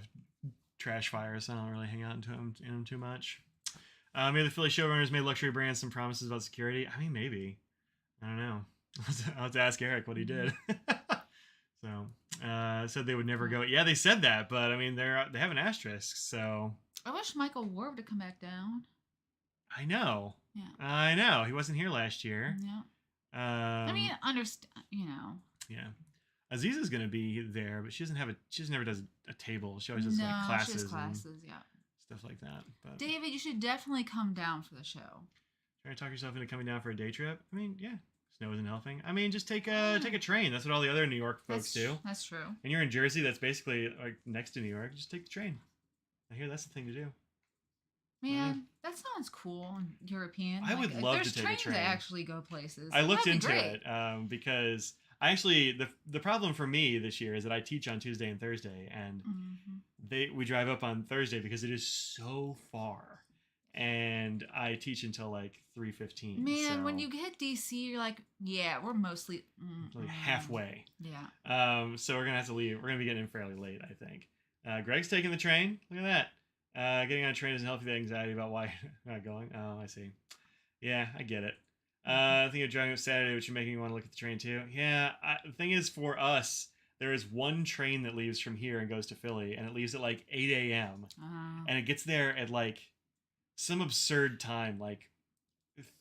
trash fire, so I don't really hang out in them too much. Maybe the Philly showrunners made Luxury Brands some promises about security. I mean, maybe. I don't know. I'll have to ask Eric what he did. So, said they would never go. Yeah, they said that, but I mean, they have an asterisk, so. I wish Michael Ward to come back down. I know. Yeah. I know. He wasn't here last year. Yeah. I mean, understand, Yeah. Aziza's gonna be there, but she never does a table. She always does like classes. She does classes, stuff like that. But David, you should definitely come down for the show. Trying to talk yourself into coming down for a day trip? I mean, yeah. Snow isn't helping. I mean, just take a train. That's what all the other New York folks do. That's true. And you're in Jersey, that's basically like next to New York. Just take the train. I hear that's the thing to do. Man, that sounds cool and European. I would love to take a train. There's trains that actually go places. I looked into it because I actually the problem for me this year is that I teach on Tuesday and Thursday, and we drive up on Thursday because it is so far, and I teach until like 3:15. Man, when you hit DC, you're like, yeah, we're mostly like halfway. Yeah. So we're gonna have to leave. We're gonna be getting in fairly late, I think. Greg's taking the train. Look at that. Getting on a train doesn't help you with anxiety about why you're not going. Oh, I see. Yeah, I get it. I think you're driving up Saturday, which you're making me want to look at the train too. Yeah, the thing is, for us, there is one train that leaves from here and goes to Philly, and it leaves at like 8 a.m. And it gets there at like some absurd time, like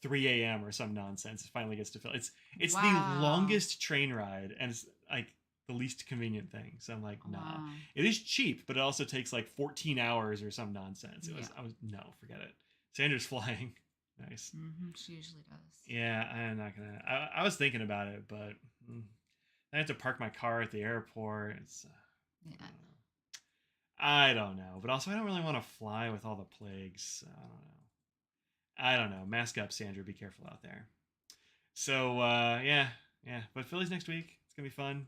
3 a.m. or some nonsense. It finally gets to Philly. It's the Wow. longest train ride, and it's like the least convenient thing. So I'm like, nah. Wow. It is cheap, but it also takes like 14 hours or some nonsense. I was no, forget it. Sandra's flying. Nice. She usually does. Yeah, I'm not gonna. I was thinking about it, but I have to park my car at the airport. It's Yeah. I don't know, but also I don't really want to fly with all the plagues. I don't know. Mask up, Sandra. Be careful out there. So yeah. But Philly's next week. It's gonna be fun.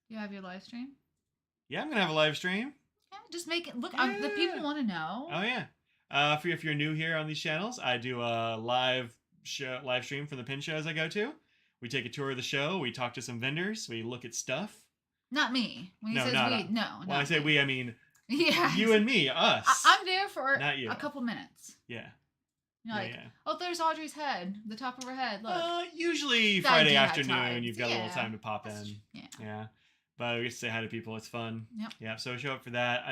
You have your live stream? Yeah, I'm gonna have a live stream. Yeah, just make it look. Yeah. The people want to know. Oh yeah. If you're new here on these channels, I do a live stream from the pin shows I go to. We take a tour of the show. We talk to some vendors. We look at stuff. Not me. When he No, says not we, us. no. When I say we, I mean yeah, you and me, us. I'm there for Not you. a couple minutes. Yeah. You're like, oh, there's Audrey's head, the top of her head. Look. Usually So Friday I do have afternoon, time. you've got a little time to pop in. Yeah. But we get to say hi to people. It's fun. Yep. Yeah. So show up for that.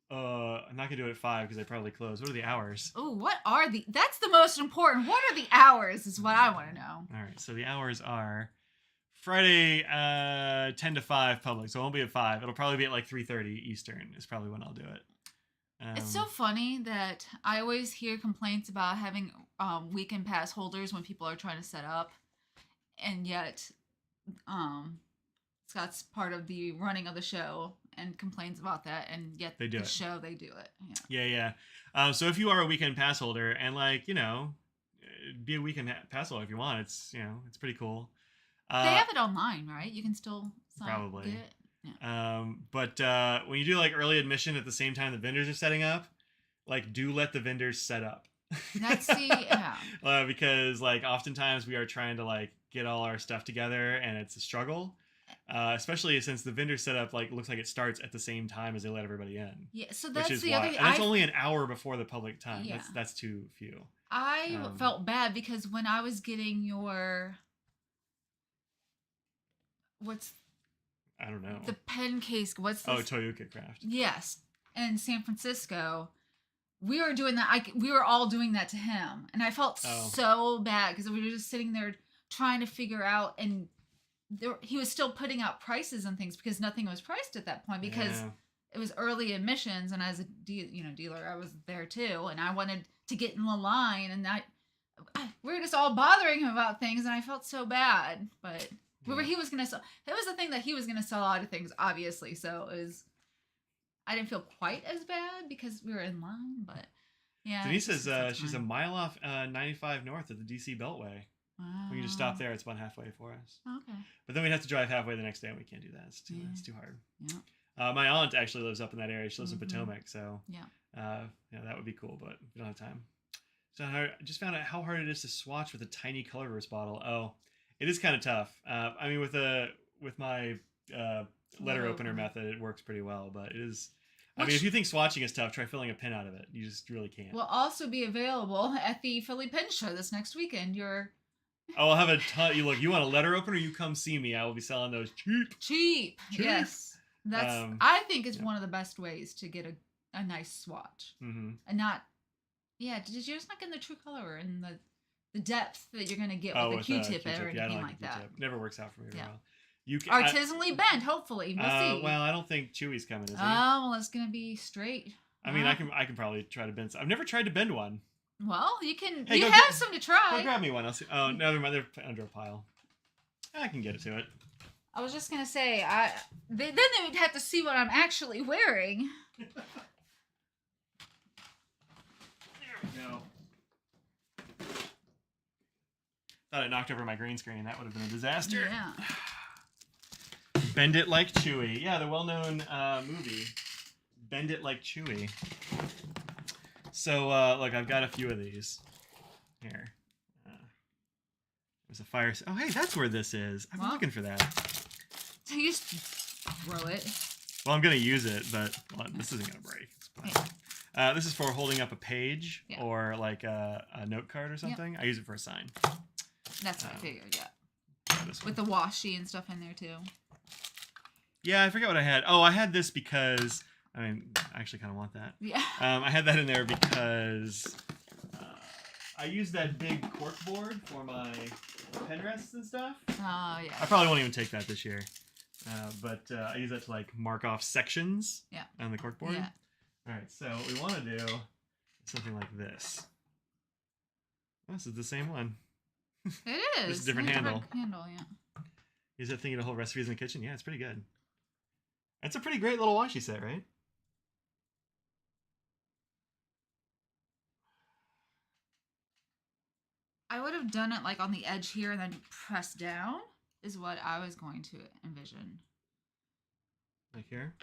I'm not gonna do it at 5 because they probably close. What are the hours? Oh, that's the most important. What are the hours is what I want to know. All right. So the hours are Friday 10 to 5 public. So it won't be at 5. It'll probably be at like 3:30 Eastern is probably when I'll do it. It's so funny that I always hear complaints about having weekend pass holders when people are trying to set up, and yet Scott's part of the running of the show and complains about that, and yet they do it. Yeah. So if you are a weekend pass holder and be a weekend pass holder if you want, it's it's pretty cool. They have it online, right? You can still probably get it. Yeah. But when you do like early admission at the same time the vendors are setting up, like do let the vendors set up. That's because like oftentimes we are trying to like get all our stuff together and it's a struggle. Especially since the vendor setup like looks like it starts at the same time as they let everybody in. Yeah, so that's which is the why, other. and it's only an hour before the public time. Yeah. That's too few. I felt bad because when I was getting your I don't know. The pen case. What's this? Oh, Toyuka Craft. Yes, in San Francisco, we were doing that. We were all doing that to him, and I felt so bad because we were just sitting there trying to figure out, and he was still putting out prices and things because nothing was priced at that point because it was early admissions, and as a dealer, I was there too, and I wanted to get in the line, and we were just all bothering him about things, and I felt so bad, but. He was gonna sell. It was the thing that he was gonna sell a lot of things, obviously. So it was. I didn't feel quite as bad because we were in line, but yeah. Denise says she's a mile off 95 north of the DC Beltway. Wow. We can just stop there. It's about halfway for us. Okay. But then we'd have to drive halfway the next day, and we can't do that. It's too hard. Yeah. My aunt actually lives up in that area. She lives in Potomac, so that would be cool, but we don't have time. So I just found out how hard it is to swatch with a tiny colorverse bottle. Oh. It is kind of tough. I mean, with my letter opener method, it works pretty well. But it is. I mean, if you think swatching is tough, try filling a pin out of it. You just really can't. Will also be available at the Philly Pin Show this next weekend. I'll have a ton. You want a letter opener? You come see me. I will be selling those cheap. Yes, that's. I think it's one of the best ways to get a nice swatch, and not. Yeah, did you just not get the true color and the depth that you're going to get with a Q-tip or anything like that. Never works out for me very well. Artisanally bent, hopefully. We'll see. Well, I don't think Chewy's coming, is he? Oh, well, it's going to be straight. I mean, I can probably try to bend some. I've never tried to bend one. Well, you can. Hey, you have some to try. Go grab me one. I'll see. Oh, no, never mind. They're under a pile. I can get it to it. I was just going to say, then they would have to see what I'm actually wearing. There we go. Thought it knocked over my green screen. That would have been a disaster. Yeah. Bend It Like Chewy. Yeah, the well-known movie. Bend It Like Chewy. So, look, I've got a few of these. Here. There's a fire... Oh, hey, that's where this is. I've been looking for that. So you just throw it. Well, I'm going to use it, but this isn't going to break. This is for holding up a page or like a note card or something. Yep. I use it for a sign. That's what I figured, with the washi and stuff in there, too. Yeah, I forget what I had. Oh, I had this because... I mean, I actually kind of want that. Yeah. I had that in there because I use that big cork board for my pen rests and stuff. Oh, yeah. I probably won't even take that this year. But I use that to like mark off sections on the cork board. Yeah. All right, so what we want to do something like this. This is the same one. It is. Just a different handle. Yeah. Use that thing to hold recipes in the kitchen. Yeah, it's pretty good. It's a pretty great little washi set, right? I would have done it like on the edge here and then press down is what I was going to envision. Like here?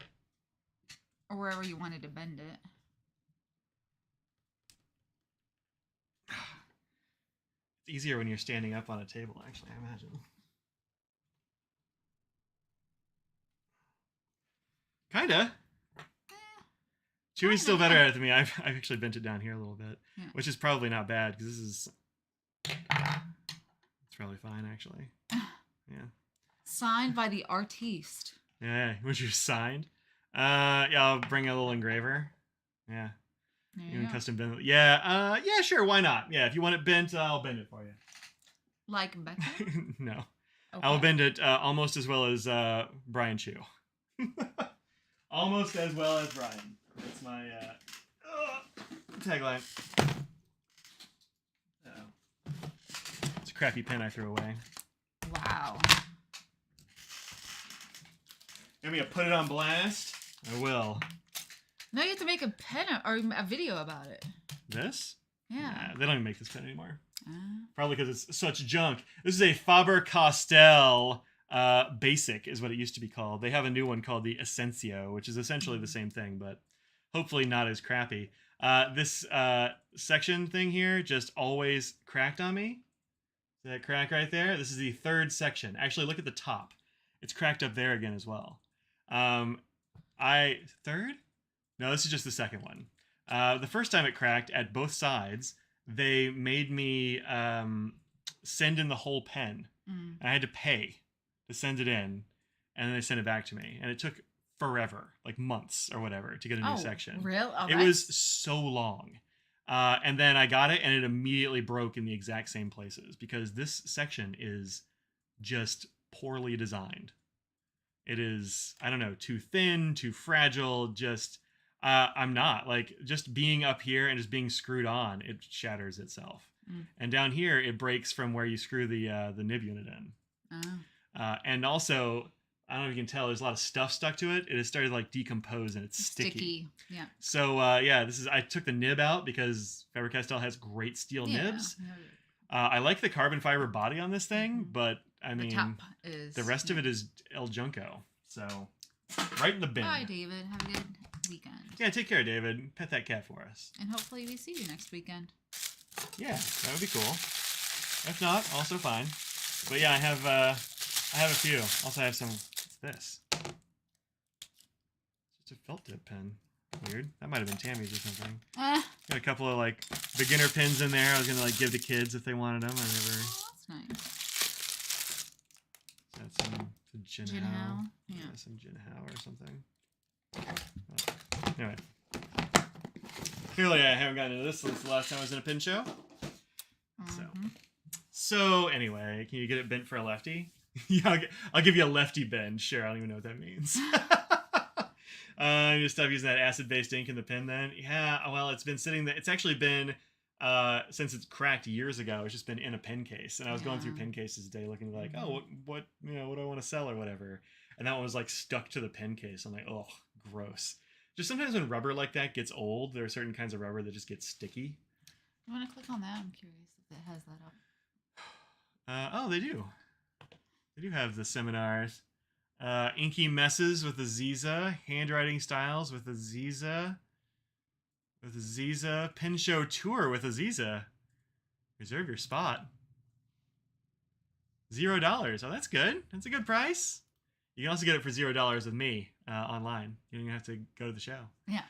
Or wherever you wanted to bend it. It's easier when you're standing up on a table, actually, I imagine. Kinda. Chewy's still better at it than me. I've actually bent it down here a little bit, which is probably not bad because this is... It's probably fine, actually. Yeah. Signed by the artiste. Yeah, was you signed? Yeah, I'll bring a little engraver. Yeah. Even custom bend. Yeah, yeah, sure, why not? Yeah, if you want it bent, I'll bend it for you. Like Becca? No. Okay. I'll bend it almost as well as Brian Chu. Almost as well as Brian. That's my tagline. It's a crappy pen I threw away. Wow. You want me to put it on blast? I will. No, you have to make a pen or a video about it. This? Yeah. Nah, they don't even make this pen anymore. Probably because it's such junk. This is a Faber-Castell Basic is what it used to be called. They have a new one called the Essenzio, which is essentially the same thing, but hopefully not as crappy. This section thing here just always cracked on me. See that crack right there? This is the third section. Actually, look at the top. It's cracked up there again as well. Third? No, this is just the second one. The first time it cracked at both sides, they made me send in the whole pen. And I had to pay to send it in, and then they sent it back to me. And it took forever, like months or whatever, to get a new section. Really? Oh, it was so long. And then I got it, and it immediately broke in the exact same places because this section is just poorly designed. It is, I don't know, too thin, too fragile, just... I'm not. Like, just being up here and just being screwed on, it shatters itself. And down here, it breaks from where you screw the nib unit in. And also, I don't know if you can tell, there's a lot of stuff stuck to it. It has started to, like, decompose, and it's sticky. Yeah. So, yeah, I took the nib out because Faber-Castell has great steel nibs. I like the carbon fiber body on this thing, but, I mean, the rest of it is El Junco. So, right in the bin. Bye, David. Have a good weekend. Yeah, take care, David. Pet that cat for us. And hopefully we see you next weekend. Yeah, that would be cool. If not, also fine. But yeah, I have a few. Also, I have some. What's this? Just a felt tip pen. Weird. That might have been Tammy's or something. Got a couple of like beginner pins in there. I was gonna like give to kids if they wanted them. I never. Oh, that's nice. That's some Jinhao. Yeah, some Jinhao or something. Anyway, clearly I haven't gotten into this since the last time I was in a pin show. So anyway, can you get it bent for a lefty? Yeah, I'll give you a lefty bend. Sure, I don't even know what that means. You stop using that acid-based ink in the pen then? Yeah, well, it's been sitting there. It's actually been, since it's cracked years ago, it's just been in a pen case. And I was going through pen cases today looking like, oh, what do I want to sell or whatever. And that one was like stuck to the pen case. I'm like, oh, gross. Just sometimes when rubber like that gets old, there are certain kinds of rubber that just get sticky. You want to click on that? I'm curious if it has that up. Oh, they do. They do have the seminars. Inky Messes with Aziza. Handwriting Styles with Aziza. With Aziza. Pen Show Tour with Aziza. Reserve your spot. $0. Oh, that's good. That's a good price. You can also get it for $0 with me online. You don't even have to go to the show. Yeah.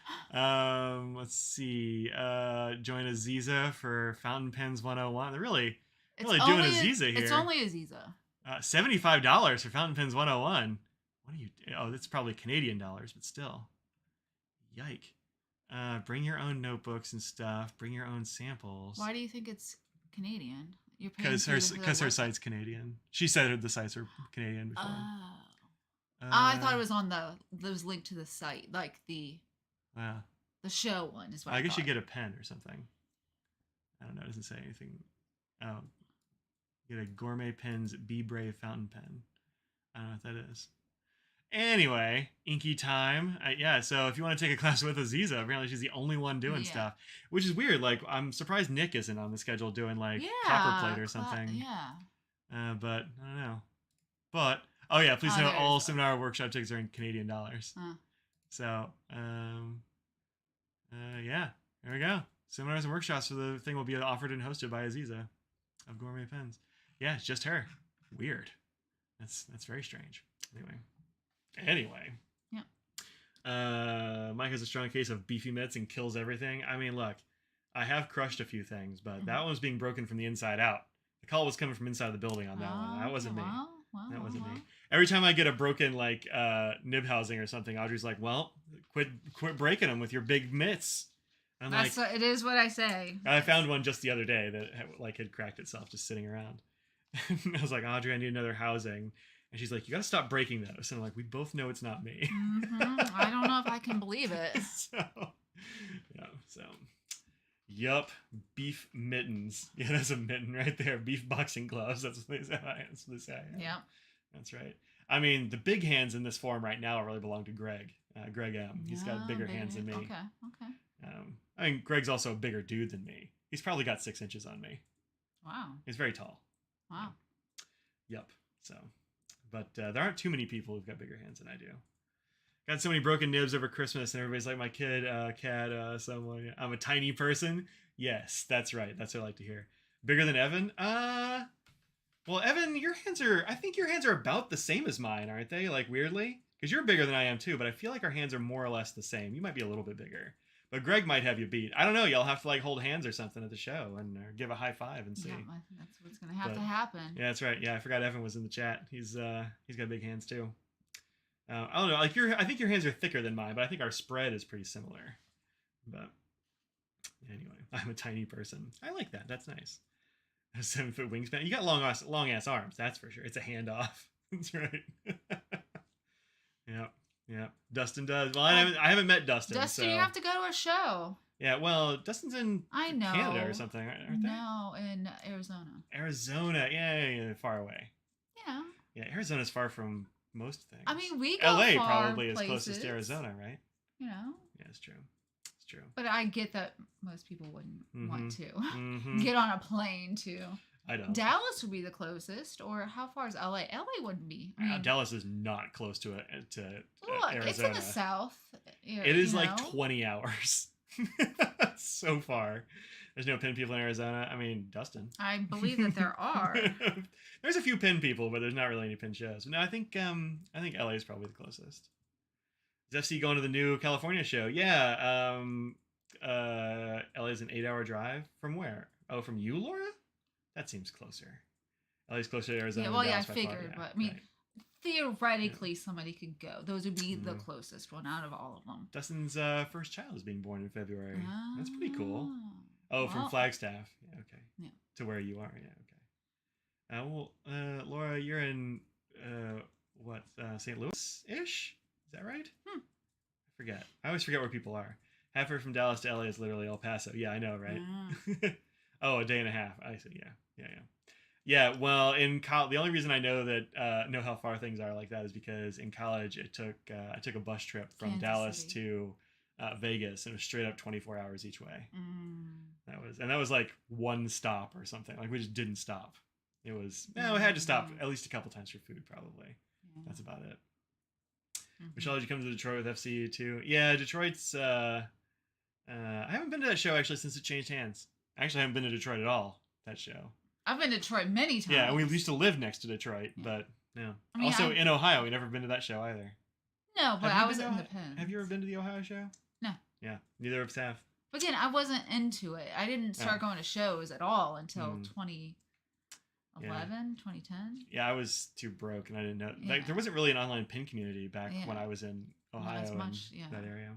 Let's see. Join Aziza for Fountain Pens 101. They're really doing Aziza here. It's only Aziza. $75 for Fountain Pens 101. What are you? Oh, that's probably Canadian dollars, but still. Yike. Bring your own notebooks and stuff. Bring your own samples. Why do you think it's Canadian? You're paying because her site's Canadian. She said the sites are Canadian before. Oh. I thought it was on those linked to the site, like the show one is what I guess you get a pen or something. I don't know. It doesn't say anything. Oh, you get a Gourmet Pens Be Brave fountain pen. I don't know what that is. Anyway, inky time. So if you want to take a class with Aziza, apparently she's the only one doing stuff, which is weird. Like, I'm surprised Nick isn't on the schedule doing like copperplate or something. But I don't know. But please note all seminar workshop tickets are in Canadian dollars. So there we go. Seminars and workshops for the thing will be offered and hosted by Aziza of Gourmet Pens. Yeah, it's just her. Weird. That's very strange. Anyway. Yeah. Mike has a strong case of beefy mitts and kills everything. I mean, look, I have crushed a few things, but that one was being broken from the inside out. The call was coming from inside of the building on that one. That wasn't me. That wasn't me. Every time I get a broken nib housing or something, Audrey's like, "Well, quit breaking them with your big mitts." It is what I say. I found one just the other day that had cracked itself just sitting around. I was like, "Audrey, I need another housing." And she's like, "You got to stop breaking those." And I'm like, "We both know it's not me." I don't know if I can believe it. Yup. Beef mittens. Yeah, that's a mitten right there. Beef boxing gloves. That's what they say. Yeah. That's right. I mean, the big hands in this form right now really belong to Greg. Greg M. He's got bigger hands than me. Okay. I mean, Greg's also a bigger dude than me. He's probably got 6 inches on me. Wow. He's very tall. Wow. Yep. So, but there aren't too many people who've got bigger hands than I do. Got so many broken nibs over Christmas, and everybody's like, "My kid, cat, someone." I'm a tiny person. Yes, that's right. That's what I like to hear. Bigger than Evan? Well, Evan, I think your hands are about the same as mine, aren't they? Like, weirdly? Because you're bigger than I am, too, but I feel like our hands are more or less the same. You might be a little bit bigger. But Greg might have you beat. I don't know. Y'all have to, hold hands or something at the show or give a high five and see. Yeah, I think that's what's going to have to happen. Yeah, that's right. Yeah, I forgot Evan was in the chat. He's got big hands, too. I don't know. I think your hands are thicker than mine, but I think our spread is pretty similar. But anyway, I'm a tiny person. I like that. That's nice. A 7-foot wingspan. You got long ass arms. That's for sure. It's a handoff. That's right. Yeah. Dustin does. Well, I haven't met Dustin. Dustin, you have to go to a show. Yeah. Well, Dustin's in Canada or something, aren't they? No, in Arizona. Arizona. Yeah. Far away. Yeah. Yeah. Arizona's far from most things. I mean, we go LA far probably is places. closest to Arizona, right? You know. Yeah, it's true. But I get that most people wouldn't want to get on a plane to. I don't. Dallas would be the closest, or how far is LA? LA wouldn't be. I mean, Dallas is not close to Arizona. It's in the south. It is like 20 hours. So far. There's no pin people in Arizona. I mean, Dustin. I believe that there are. There's a few pin people, but there's not really any pin shows. No, I think LA is probably the closest. Is FC going to the new California show? Yeah. LA is an 8-hour drive from where? Oh, from you, Laura? That seems closer. LA's closer to Arizona. Yeah, well, I figured, but I mean, theoretically, somebody could go. Those would be the closest one out of all of them. Dustin's first child is being born in February. That's pretty cool. Oh, from Flagstaff. Yeah, okay. Yeah. To where you are. Yeah, okay. Laura, you're in St. Louis-ish? Is that right? I forget. I always forget where people are. Half hour from Dallas to LA is literally El Paso. Yeah, I know, right? Oh, a day and a half. I see. Yeah. Well, in college, the only reason I know how far things are like that is because in college I took a bus trip from Kansas Dallas City. to Vegas, and it was straight up 24 hours each way. That was like one stop or something. Like, we just didn't stop. It was we had to stop at least a couple times for food, probably. Yeah. That's about it. Michelle, did you come to Detroit with FCU too? Yeah, Detroit's. I haven't been to that show actually since it changed hands. I actually haven't been to Detroit at all. That show. I've been to Detroit many times. Yeah, and we used to live next to Detroit, but no. I mean, also in Ohio, we never been to that show either. No, but I was in the pen. Have you ever been to the Ohio show? No. Yeah, neither of us have. But again, I wasn't into it. I didn't start going to shows at all until 2011, 2010. Yeah, I was too broke, and I didn't know. Like, there wasn't really an online pin community back when I was in Ohio and that area.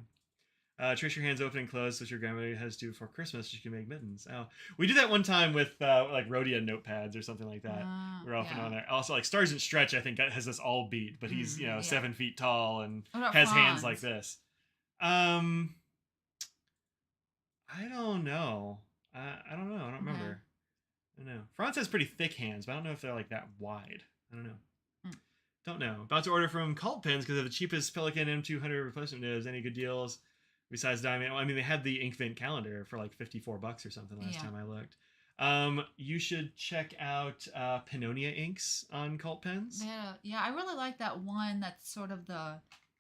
Trace your hands open and closed so your grandmother has to for Christmas. She can make mittens. Oh, we did that one time with like Rhodia notepads or something like that. We're often on there. Also, like Sergeant Stretch, I think has us all beat, but he's 7 feet tall and has hands like this. I don't know. I don't know. I don't remember. I don't know. Franz has pretty thick hands, but I don't know if they're like that wide. I don't know. Don't know. About to order from Cult Pens because of the cheapest Pelican M200 replacement nibs. Any good deals? Besides Diamond, I mean, they had the Inkvent calendar for like $54 or something last time I looked. You should check out Pannonia inks on Cult Pens. Yeah, I really like that one that's sort of the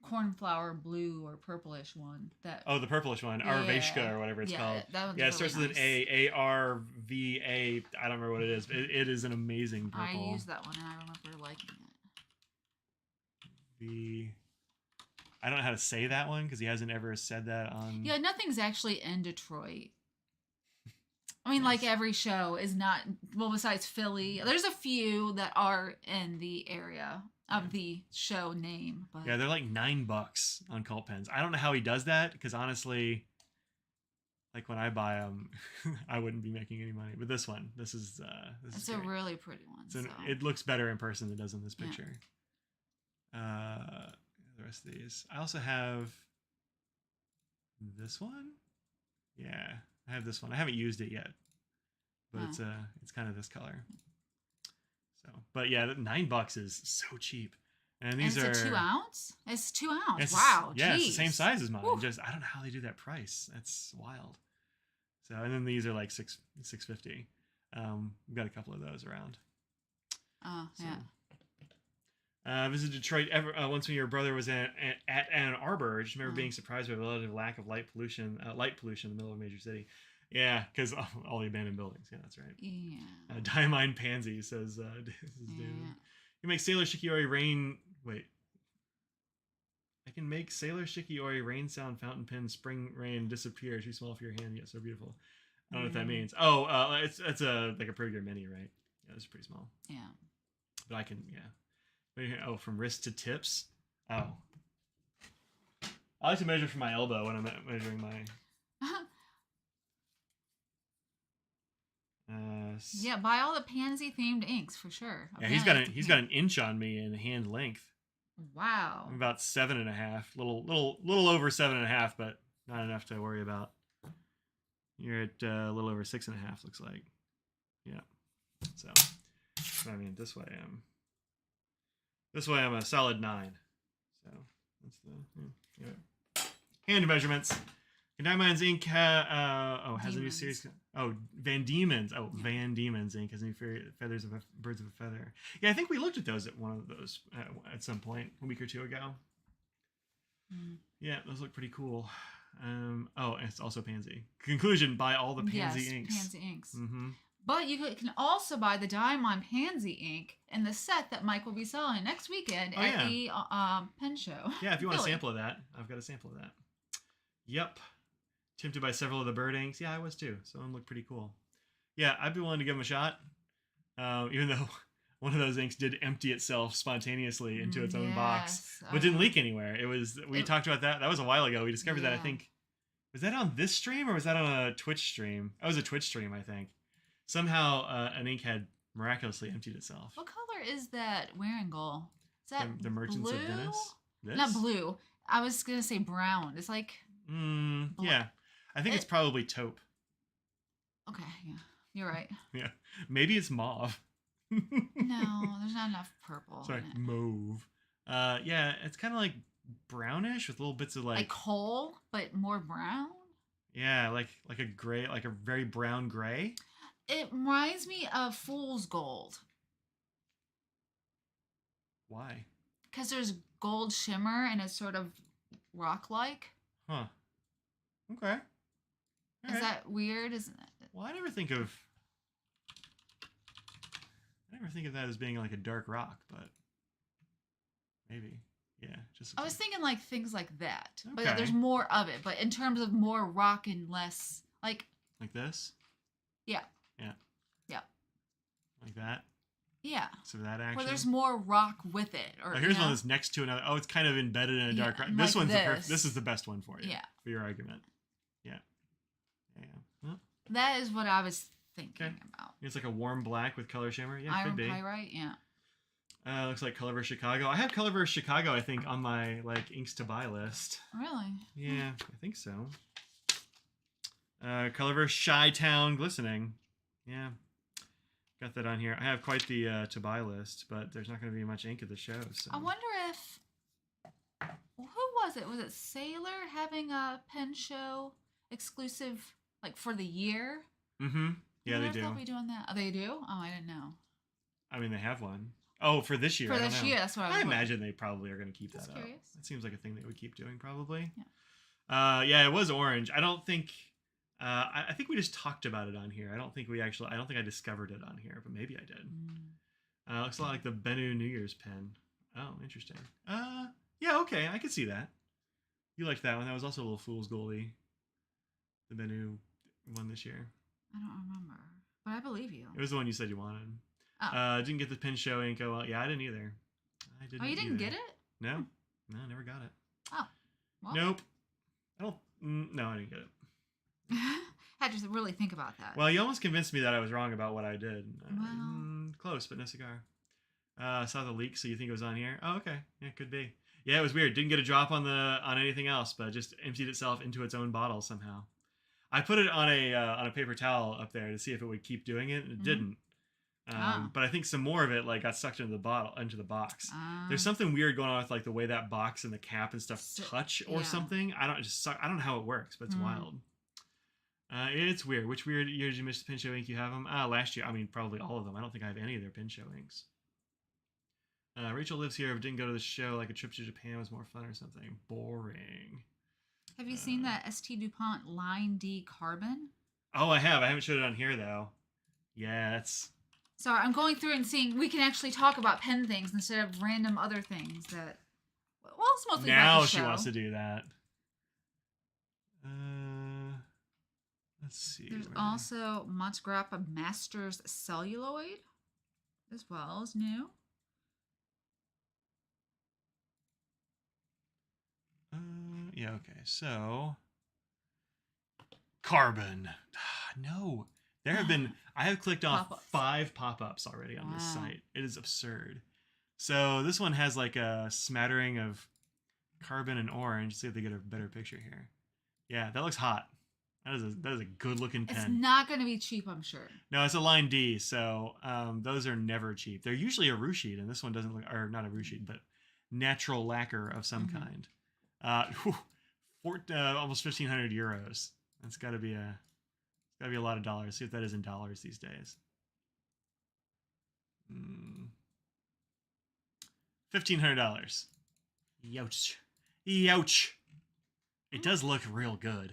cornflower blue or purplish one. The purplish one, Arveshka or whatever it's called. That it starts with an A, ARVA. I don't remember what it is, but it is an amazing purple. I used that one and I remember liking it. I don't know how to say that one because he hasn't ever said that on. Yeah, nothing's actually in Detroit. I mean, like every show is not. Well, besides Philly, there's a few that are in the area of the show name. But yeah, they're like $9 on Cult Pens. I don't know how he does that because honestly, like when I buy them, I wouldn't be making any money. But this is it's a really pretty one. So it looks better in person than it does in this picture. The rest of these. I also have this one. Yeah, I have this one. I haven't used it yet, but it's kind of this color. So, but yeah, $9 is so cheap. And these are 2 ounce. It's 2 ounce. Wow. Yeah, it's the same size as mine. Woo. Just I don't know how they do that price. That's wild. So, and then these are like $6.50. We've got a couple of those around. Yeah. Visited Detroit once when your brother was at Ann Arbor. I just remember being surprised by the relative lack of light pollution in the middle of a major city. Yeah, because all the abandoned buildings. Yeah, that's right. Yeah. Diamine Pansy says, this is dude. You make Sailor Shikiori rain. Wait. I can make Sailor Shikiori rain sound fountain pen spring rain disappear. Too small for your hand, yet so beautiful. I don't know what that means. Oh, it's a like a pretty good mini, right? Yeah, it's pretty small. Yeah. But I can, Oh, from wrist to tips? Oh. I like to measure from my elbow when I'm measuring my... yeah, buy all the pansy-themed inks, for sure. Yeah, he's got an inch on me in hand length. Wow. I'm about 7.5. Little over 7.5, but not enough to worry about. You're at a little over 6.5, looks like. Yeah. So, I mean, this way I'm a solid 9. So that's the hand measurements. Diamond's ink has a new series. Oh, Van Diemen's. Oh, yeah. Van Diemen's ink has new feathers of birds of a feather. Yeah, I think we looked at those at one of those at some point a week or two ago. Yeah, those look pretty cool. And it's also Pansy. Conclusion: buy all the Pansy inks. Pansy inks. Mm-hmm. But you can also buy the Diamond Pansy ink in the set that Mike will be selling next weekend at the pen show. Yeah, if you want a sample of that, I've got a sample of that. Yep. Tempted by several of the bird inks. Yeah, I was too. Some of them look pretty cool. Yeah, I'd be willing to give them a shot. Even though one of those inks did empty itself spontaneously into its own box, but didn't leak anywhere. We talked about that. That was a while ago. We discovered that, I think. Was that on this stream or was that on a Twitch stream? That was a Twitch stream, I think. Somehow an ink had miraculously emptied itself. What color is that Waringal? Is that the Merchants blue? of Venice? This? Not blue. I was going to say brown. It's like... yeah. I think it's probably taupe. Okay, yeah. You're right. Yeah. Maybe it's mauve. No, there's not enough purple. Sorry, mauve. Yeah, it's kind of like brownish with little bits of like coal, but more brown? Yeah, like a gray, like a very brown gray. It reminds me of Fool's Gold. Why? Because there's gold shimmer and it's sort of rock-like. Huh. Okay. Is that weird? Isn't it? Well, I never think of that as being like a dark rock, but maybe. Yeah. I was thinking like things like that. Okay. But there's more of it. But in terms of more rock and less like this? Yeah. Yeah. Yeah. Like that? Yeah. So that action. Where there's more rock with it. Or here's one that's next to another. Oh, it's kind of embedded in a dark rock. This one's this is the best one for you. Yeah. For your argument. Yeah. Yeah. Well, that is what I was thinking about. It's like a warm black with color shimmer. Yeah, Iron could be. Pyrite, yeah. Looks like Colorverse Chicago. I have Colorverse Chicago, I think, on my like inks to buy list. Really? Yeah, I think so. Colorverse Chi-Town Glistening. Yeah. Got that on here. I have quite the to buy list, but there's not going to be much ink at the show. So. I wonder if... who was it? Was it Sailor having a pen show exclusive like for the year? Mm-hmm. Yeah, they do. They'll be doing that. Oh, they do? Oh, I didn't know. I mean, they have one. Oh, for this year. For this year, that's what I was imagine they probably are going to keep that up. Curious. It seems like a thing they would keep doing, probably. Yeah. Yeah, it was orange. I don't think. I think we just talked about it on here. I don't think I discovered it on here, but maybe I did. Looks a lot like the Bennu New Year's pen. Oh, interesting. Yeah, okay, I could see that. You liked that one. That was also a little fool's goldy. The Bennu one this year. I don't remember, but I believe you. It was the one you said you wanted. Oh. Didn't get the pen show ink. Oh, well, yeah, I didn't either. Oh, you didn't get it? No, no, never got it. Oh, well. Nope. I don't. No, I didn't get it. Had to really think about that. Well, you almost convinced me that I was wrong about what I did. Well, close, but no cigar. Saw the leak, so you think it was on here? Oh, okay. Yeah, could be. Yeah, it was weird. Didn't get a drop on anything else, but just emptied itself into its own bottle somehow. I put it on a paper towel up there to see if it would keep doing it, and it didn't. But I think some more of it like got sucked into the box. There's something weird going on with like the way that box and the cap and stuff touch or something. I don't know how it works, but it's wild. It's weird. Which weird year did you miss the Pin Show ink? You have them? Last year. I mean, probably all of them. I don't think I have any of their Pin Show inks. Rachel lives here. If didn't go to the show, like a trip to Japan was more fun or something. Boring. Have you seen that ST DuPont Line D Carbon? Oh, I have. I haven't showed it on here though. Yeah, it's. Sorry, I'm going through and seeing we can actually talk about pen things instead of random other things that. Well, it's mostly now about the show. She wants to do that. Let's see. There's also Montegrappa Masters Celluloid, as well as new. Yeah. Okay. So. Carbon. No. There have been, I have clicked off 5 pop-ups already on this site. It is absurd. So this one has like a smattering of carbon and orange. Let's see if they get a better picture here. Yeah, that looks hot. That is a good looking pen. It's not going to be cheap, I'm sure. No, it's a line D, so those are never cheap. They're usually a ruchite, and this one doesn't look, or not a ruchite, but natural lacquer of some kind. Almost 1,500 euros. That's got to be a lot of dollars. See if that is in dollars these days. $1,500. Youch. Youch. It does look real good.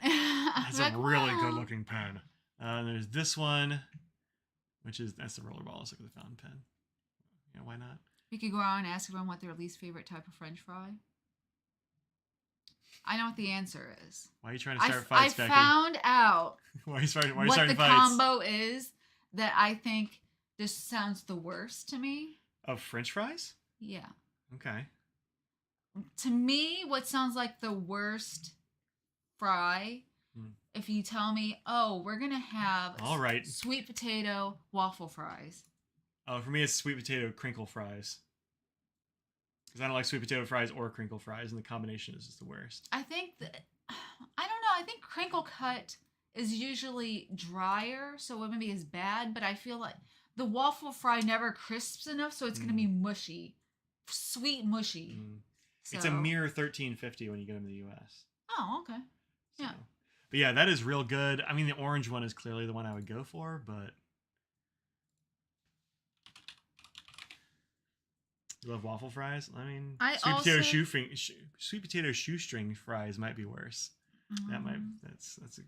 It's a really good looking pen. There's this one, that's the rollerball. Let's look at the fountain pen. Yeah, why not? We could go around and ask everyone what their least favorite type of French fry. I know what the answer is. Why are you trying to start fights, Becky? I found out why are you starting what fights? The combo is that I think just sounds the worst to me. Of French fries? Yeah. Okay. To me, what sounds like the worst fry, if you tell me, oh, we're going to have sweet potato waffle fries. Oh, for me, it's sweet potato crinkle fries. Because I don't like sweet potato fries or crinkle fries, and the combination is just the worst. I think I don't know. I think crinkle cut is usually drier, so it wouldn't be as bad. But I feel like the waffle fry never crisps enough, so it's going to be mushy, sweet mushy. So. It's a mere $13.50 when you get them to the U.S. Oh, okay. Yeah. So. But yeah, that is real good. I mean, the orange one is clearly the one I would go for, but. You love waffle fries? I mean, sweet potato shoestring fries might be worse. That's a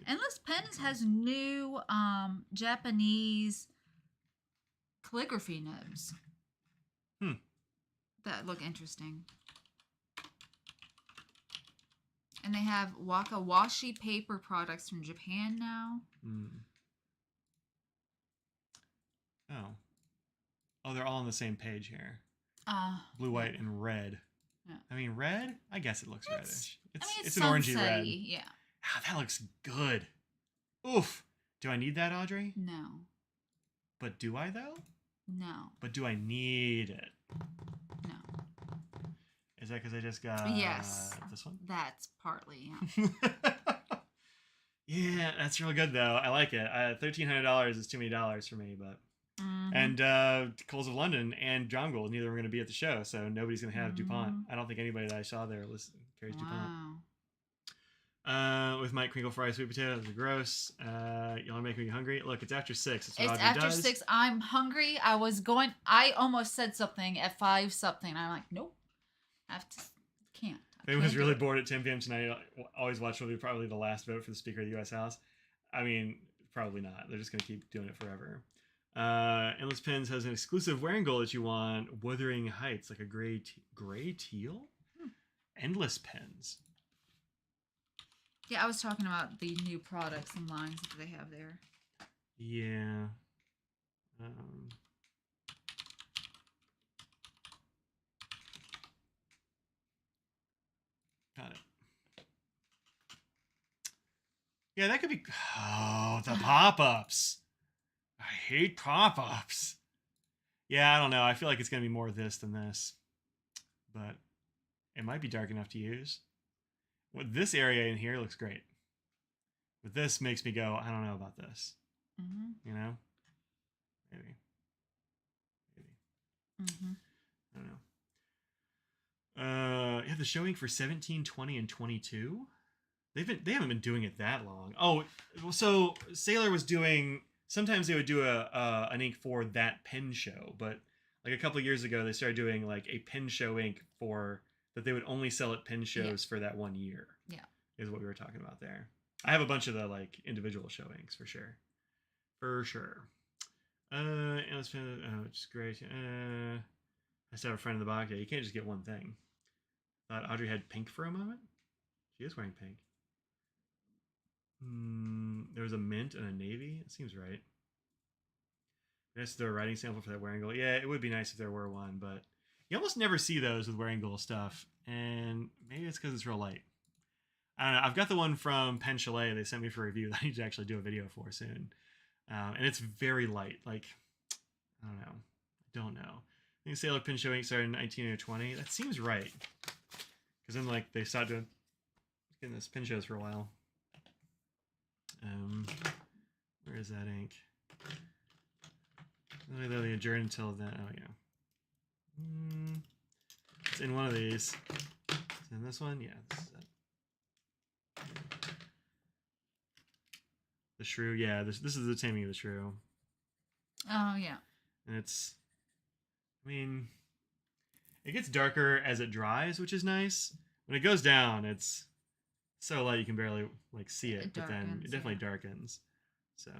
Endless Pens has new Japanese calligraphy nibs. That look interesting. And they have waka washi paper products from Japan now. Oh. Oh, they're all on the same page here. Blue, yeah. white, and red. Yeah. I mean, red? I guess it looks reddish. It's an orangey red. yeah. Ah, that looks good. Oof. Do I need that, Audrey? No. But do I, though? No. But do I need it? No. Is that because I just got this one? That's partly, yeah. Yeah, that's really good, though. I like it. $1,300 is too many dollars for me, but... And Coles of London and John Gold, neither were going to be at the show, so nobody's going to have DuPont. I don't think anybody that I saw there carries DuPont. With Mike Crinkle fried sweet potatoes are gross. You want to make me hungry? Look, it's after 6. It's after does. 6. I'm hungry. I almost said something at 5 something. I'm like, nope. Can't. If anyone's really bored at 10 p.m. tonight, always watch will be probably the last vote for the Speaker of the U.S. House. I mean, probably not. They're just going to keep doing it forever. Endless Pens has an exclusive wearing goal that you want. Wuthering Heights, like a gray teal? Endless Pens. Yeah, I was talking about the new products and lines that they have there. Yeah. Got it. Yeah, that could be... Oh, the pop-ups. I hate pop-ups. Yeah, I don't know. I feel like it's going to be more this than this. But it might be dark enough to use. Well, this area in here looks great. But this makes me go, I don't know about this. You know? Maybe. I don't know. Yeah, the showing for 17, 20, and 22. They haven't been doing it that long. Oh, so Sailor was doing... Sometimes they would do an ink for that pen show, but like a couple of years ago, they started doing like a pen show ink that they would only sell at pen shows for that 1 year. Yeah, is what we were talking about there. I have a bunch of the like individual show inks for sure. Which is great. I still have a friend in the box. Yeah, you can't just get one thing. Thought Audrey had pink for a moment. She is wearing pink. There was a mint and a navy. It seems right. Nice to do a writing sample for that wearing goal. Yeah, it would be nice if there were one, but you almost never see those with wearing goal stuff, and maybe it's because it's real light. I don't know. I've got the one from Pen Chalet they sent me for review that I need to actually do a video for soon, and it's very light. Like, I don't know. I think Sailor Pen Show ink started in 1920. That seems right, because then like they started doing getting this pen shows for a while. Where is that ink? They adjourn until then. Oh yeah. It's in one of these. It's in this one. Yeah. This is it. The Shrew. Yeah. This is the Taming of the Shrew. Oh yeah. And it's. I mean, it gets darker as it dries, which is nice. When it goes down, it's so light you can barely like see it, but then it definitely darkens. So,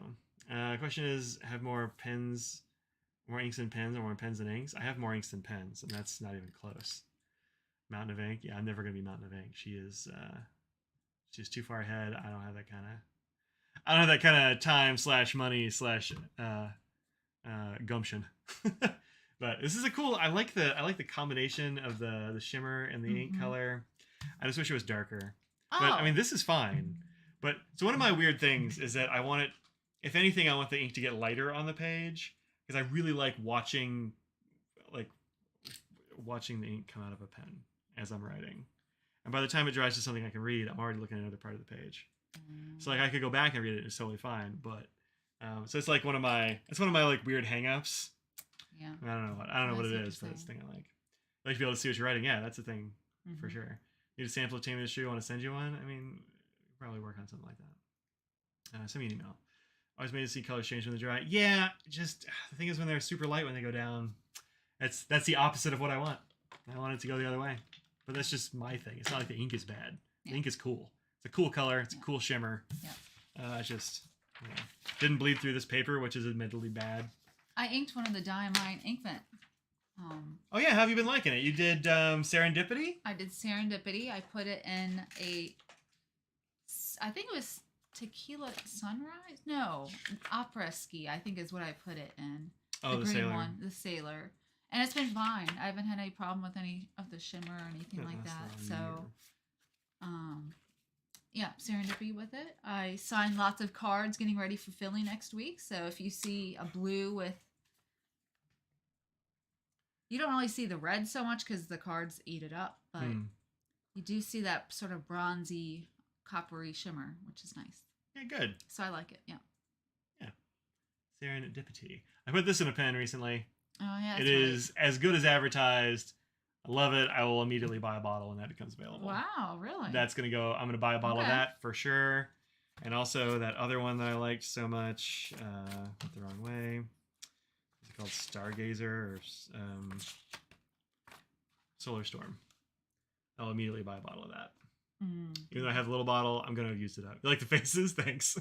question is, have more inks and pens, or more pens than inks? I have more inks than pens, and that's not even close. Mountain of Ink, yeah, I'm never gonna be Mountain of Ink. She's too far ahead. I don't have that kind of time / money / gumption. But this is a cool. I like the combination of the shimmer and the ink color. I just wish it was darker. But I mean, this is fine. But so one of my weird things is that I want it. If anything, I want the ink to get lighter on the page because I really like watching the ink come out of a pen as I'm writing. And by the time it dries to something I can read, I'm already looking at another part of the page. So like I could go back and read it; it's totally fine. But so it's like one of my like weird hang-ups. Yeah. I don't know what it is, but it's the thing I like. I like to be able to see what you're writing. Yeah, that's a thing for sure. Need a sample of Taming the Shrew? Want to send you one? I mean, probably work on something like that. Send me an email. Always made to see colors change when they dry. Yeah, just the thing is when they're super light when they go down, that's the opposite of what I want. I want it to go the other way. But that's just my thing. It's not like the ink is bad. The ink is cool. It's a cool color. It's a cool shimmer. Yeah. Just didn't bleed through this paper, which is admittedly bad. I inked one of the Diamine Inkment. Oh yeah, how have you been liking it? You did Serendipity? I did Serendipity. I put it in I think it was Tequila Sunrise? No, Opera Ski, I think is what I put it in. Oh, the the green Sailor. one, the Sailor, and it's been fine. I haven't had any problem with any of the shimmer or anything Yeah, like that's that. the So, one yeah, serendipity with it. I signed lots of cards getting ready for Philly next week. So if you see a blue with, you don't really see the red so much because the cards eat it up, but you do see that sort of bronzy, coppery shimmer, which is nice. Yeah, good. So I like it. Yeah. Yeah. Serendipity. I put this in a pen recently. Oh yeah. It is as good as advertised. I love it. I will immediate buy a bottle when that becomes available. Wow, really? That's going to go. I'm going to buy a bottle of that for sure. And also that other one that I liked so much. Went the wrong way. It's called Stargazer or Solar Storm. I'll immediately buy a bottle of that. Even though I have a little bottle, I'm going to use it up. You like the faces? Thanks.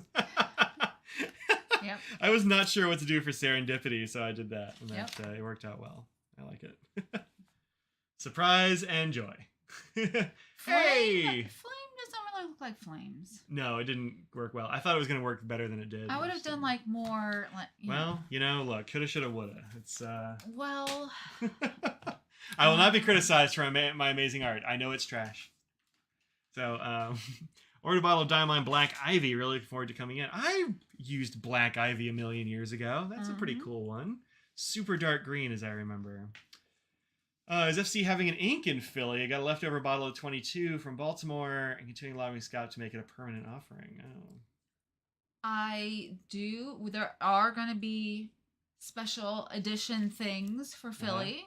Yep. I was not sure what to do for serendipity, so I did that. And that, it worked out well. I like it. Surprise and joy. Hey! Flame doesn't really look like flames. No, it didn't work well. I thought it was going to work better than it did. I would have done like more. Like, look, coulda, shoulda, woulda. It's Well. I will not be criticized for my amazing art. I know it's trash. So, ordered a bottle of Diamond Black Ivy. Really looking forward to coming in. I used Black Ivy a million years ago. That's a pretty cool one. Super dark green, as I remember. Is FC having an ink in Philly? I got a leftover bottle of 22 from Baltimore and continuing allowing Scout to make it a permanent offering. Oh. I do. There are going to be special edition things for Philly.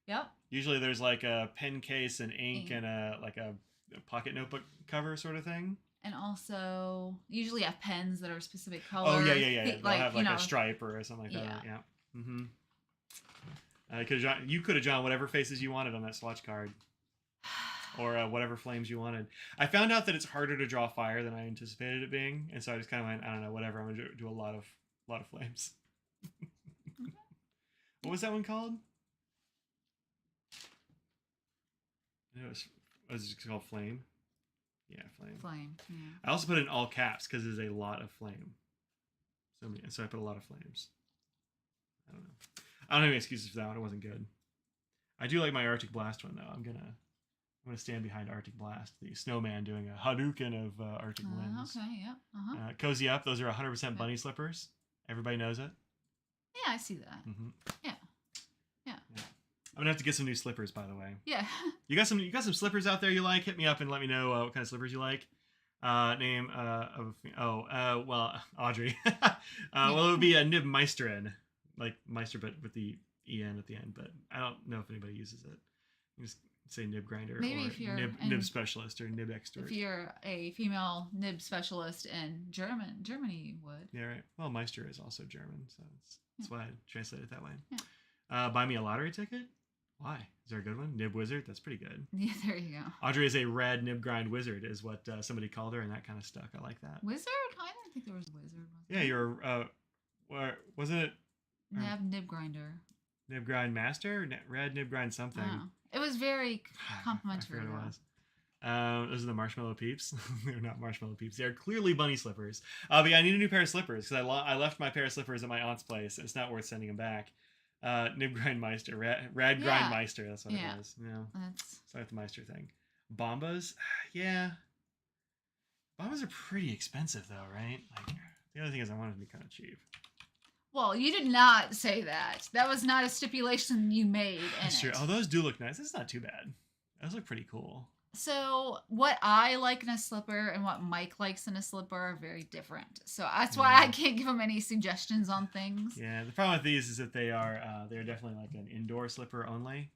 Yep. Usually there's like a pen case and ink and a pocket notebook cover sort of thing. And also usually have pens that are a specific color. Oh, yeah. They'll have like a stripe or something like that. Yeah. Mm-hmm. You could have drawn whatever faces you wanted on that swatch card. Or whatever flames you wanted. I found out that it's harder to draw fire than I anticipated it being. And so I just kind of went, I don't know, whatever. I'm going to do a lot of flames. What was that one called? Was it called Flame? Yeah, Flame. Flame, yeah. I also put it in all caps because there's a lot of flame. So I put a lot of flames. I don't know. I don't have any excuses for that one. It wasn't good. I do like my Arctic Blast one though. I'm gonna stand behind Arctic Blast, the snowman doing a Hadouken of Arctic winds. Okay, yeah. Cozy Up. Those are 100% bunny slippers. Everybody knows it. Yeah, I see that. Mm-hmm. Yeah. I'm gonna have to get some new slippers, by the way. Yeah. You got some slippers out there you like? Hit me up and let me know what kind of slippers you like. Name Audrey. Well, it would be a Nib Meisteren, like Meister, but with the en at the end. But I don't know if anybody uses it. You just say nib grinder Maybe or if you're nib specialist or nib expert. If you're a female nib specialist in Germany you would. Yeah, right. Well, Meister is also German, so that's why I translate it that way. Yeah. Buy me a lottery ticket. Why? Is there a good one? Nib Wizard? That's pretty good. Yeah, there you go. Audrey is a red nib grind wizard, is what somebody called her, and that kind of stuck. I like that. Wizard? I didn't think there was a wizard. Yeah, you're. Wasn't it? Nib grinder. Nib grind master? Red nib grind something. Oh. It was very complimentary. I forgot what it was. Those are the marshmallow peeps. They're not marshmallow peeps. They're clearly bunny slippers. But yeah, I need a new pair of slippers because I left my pair of slippers at my aunt's place. It's not worth sending them back. Nib grind Meister, rad grind Meister. That's what it is. Yeah, so I have the Meister thing. Bombas, yeah. Bombas are pretty expensive though, right? Like the other thing is I want it to be kind of cheap. Well, you did not say that. That was not a stipulation you made. That's true. Oh, those do look nice. That's not too bad. Those look pretty cool. So what I like in a slipper and what Mike likes in a slipper are very different. So that's why I can't give him any suggestions on things. Yeah, the problem with these is that they're definitely like an indoor slipper only.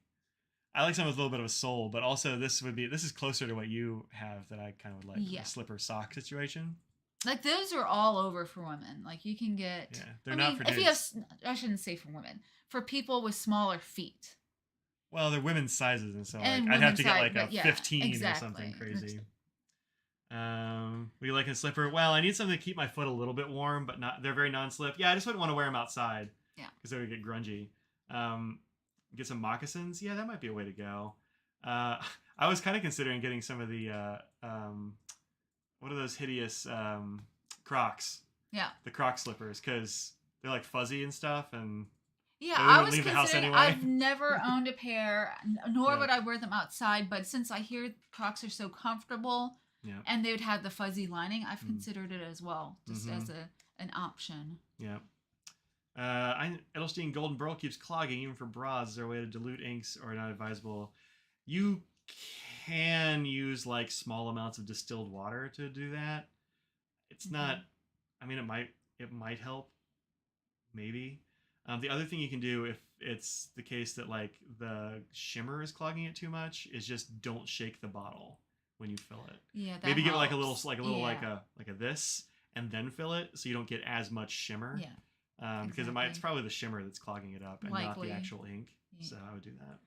I like some with a little bit of a sole, but also this is closer to what you have that I kind of would like. Yeah. A slipper sock situation. Like those are all over for women. Like you can get. Yeah, they're not for dudes. If you have, I shouldn't say for women. For people with smaller feet. Well, they're women's sizes, and so and I'd have to get like a yeah, 15 exactly. or something crazy. What do you like in a slipper? Well, I need something to keep my foot a little bit warm, but not. They're very non-slip. Yeah, I just wouldn't want to wear them outside. Yeah, because they would get grungy. Get some moccasins. Yeah, that might be a way to go. I was kind of considering getting some of the what are those hideous Crocs? Yeah, the Croc slippers, because they're like fuzzy and stuff, and Yeah, But we I would was leave the house considering. anyway. I've never owned a pair, nor Yeah. would I wear them outside. But since I hear Crocs are so comfortable, Yeah. and they would have the fuzzy lining, I've Mm. considered it as well, just as an option. Yeah. Edelstein Golden Burl keeps clogging even for bras. Is there a way to dilute inks or not advisable? You can use like small amounts of distilled water to do that. It's not. I mean, it might help. Maybe. The other thing you can do if it's the case that like the shimmer is clogging it too much is just don't shake the bottle when you fill it. Yeah, that Maybe give it like a helps. little like a this and then fill it so you don't get as much shimmer. Yeah. Because it's probably the shimmer that's clogging it up and not the Likely. actual ink. Yeah. So I would do that.